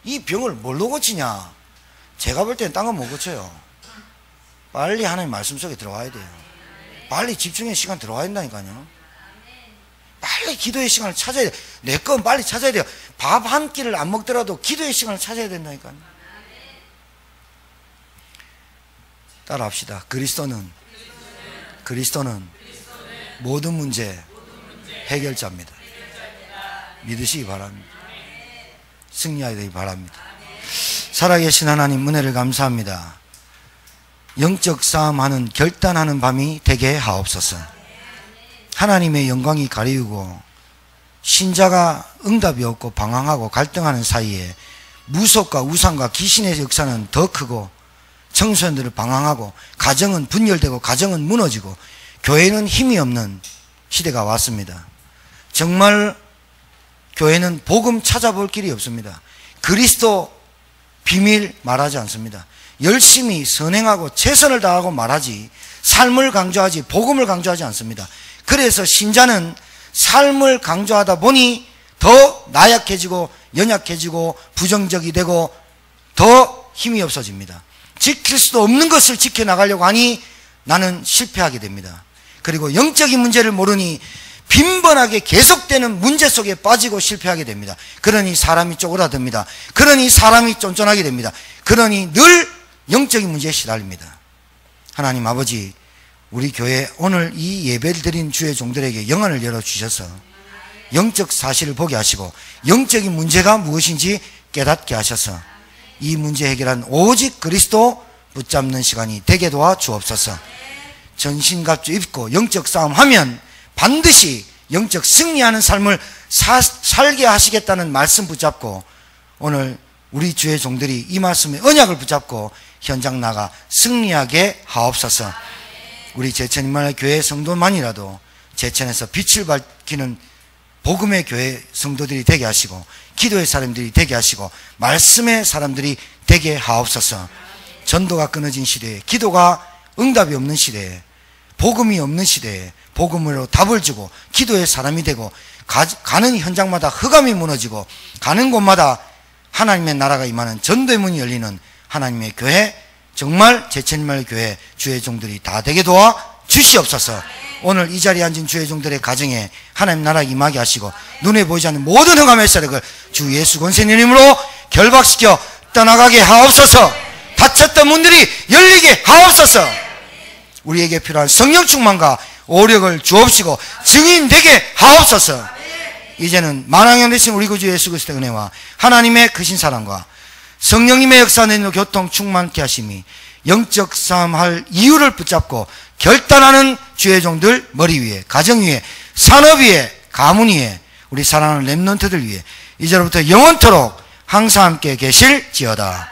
이 병을 뭘로 고치냐? 제가 볼 때는 딴 건 못 고쳐요. 빨리 하나님 말씀 속에 들어와야 돼요. 빨리 집중의 시간 들어와야 된다니까요. 빨리 기도의 시간을 찾아야 돼요. 내 건 빨리 찾아야 돼요. 밥 한 끼를 안 먹더라도 기도의 시간을 찾아야 된다니까요. 따라합시다. 그리스도는 모든 문제 해결자입니다. 믿으시기 바랍니다. 승리하야 되기 바랍니다. 살아계신 하나님, 은혜를 감사합니다. 영적 싸움하는 결단하는 밤이 되게 하옵소서. 하나님의 영광이 가리우고 신자가 응답이 없고 방황하고 갈등하는 사이에 무속과 우상과 귀신의 역사는 더 크고, 청소년들을 방황하고 가정은 분열되고 가정은 무너지고 교회는 힘이 없는 시대가 왔습니다. 정말 교회는 복음 찾아볼 길이 없습니다. 그리스도 비밀 말하지 않습니다. 열심히 선행하고 최선을 다하고 말하지, 삶을 강조하지 복음을 강조하지 않습니다. 그래서 신자는 삶을 강조하다 보니 더 나약해지고 연약해지고 부정적이 되고 더 힘이 없어집니다. 지킬 수도 없는 것을 지켜나가려고 하니 나는 실패하게 됩니다. 그리고 영적인 문제를 모르니 빈번하게 계속되는 문제 속에 빠지고 실패하게 됩니다. 그러니 사람이 쪼그라듭니다. 그러니 사람이 쫀쫀하게 됩니다. 그러니 늘 영적인 문제에 시달립니다. 하나님 아버지, 우리 교회 오늘 이 예배를 드린 주의 종들에게 영안을 열어주셔서 영적 사실을 보게 하시고 영적인 문제가 무엇인지 깨닫게 하셔서 이 문제 해결한 오직 그리스도 붙잡는 시간이 되게 도와 주옵소서. 전신갑주 입고 영적 싸움하면 반드시 영적 승리하는 삶을 살게 하시겠다는 말씀 붙잡고 오늘 우리 주의 종들이 이 말씀의 언약을 붙잡고 현장 나가 승리하게 하옵소서. 우리 제천인만의 교회 성도만이라도 제천에서 빛을 밝히는 복음의 교회 성도들이 되게 하시고 기도의 사람들이 되게 하시고 말씀의 사람들이 되게 하옵소서. 전도가 끊어진 시대에, 기도가 응답이 없는 시대에, 복음이 없는 시대에 복음으로 답을 주고 기도의 사람이 되고 가는 현장마다 흑암이 무너지고 가는 곳마다 하나님의 나라가 임하는 전도의 문이 열리는 하나님의 교회, 정말 제천인만의 교회 주의 종들이 다 되게 도와 주시옵소서. 오늘 이 자리에 앉은 주의 종들의 가정에 하나님 나라 임하게 하시고 눈에 보이지 않는 모든 흑암의 세력을 주 예수 권세의 이름으로 결박시켜 떠나가게 하옵소서. 닫혔던 문들이 열리게 하옵소서. 우리에게 필요한 성령 충만과 오력을 주옵시고 증인되게 하옵소서. 이제는 만왕의 되신 우리 구주 예수 그리스도의 은혜와 하나님의 크신 사랑과 성령님의 역사는 교통 충만케 하심이 영적 싸움할 이유를 붙잡고 결단하는 주의 종들 머리 위에, 가정 위에, 산업 위에, 가문 위에, 우리 사랑하는 렘넌트들 위에 이제로부터 영원토록 항상 함께 계실지어다.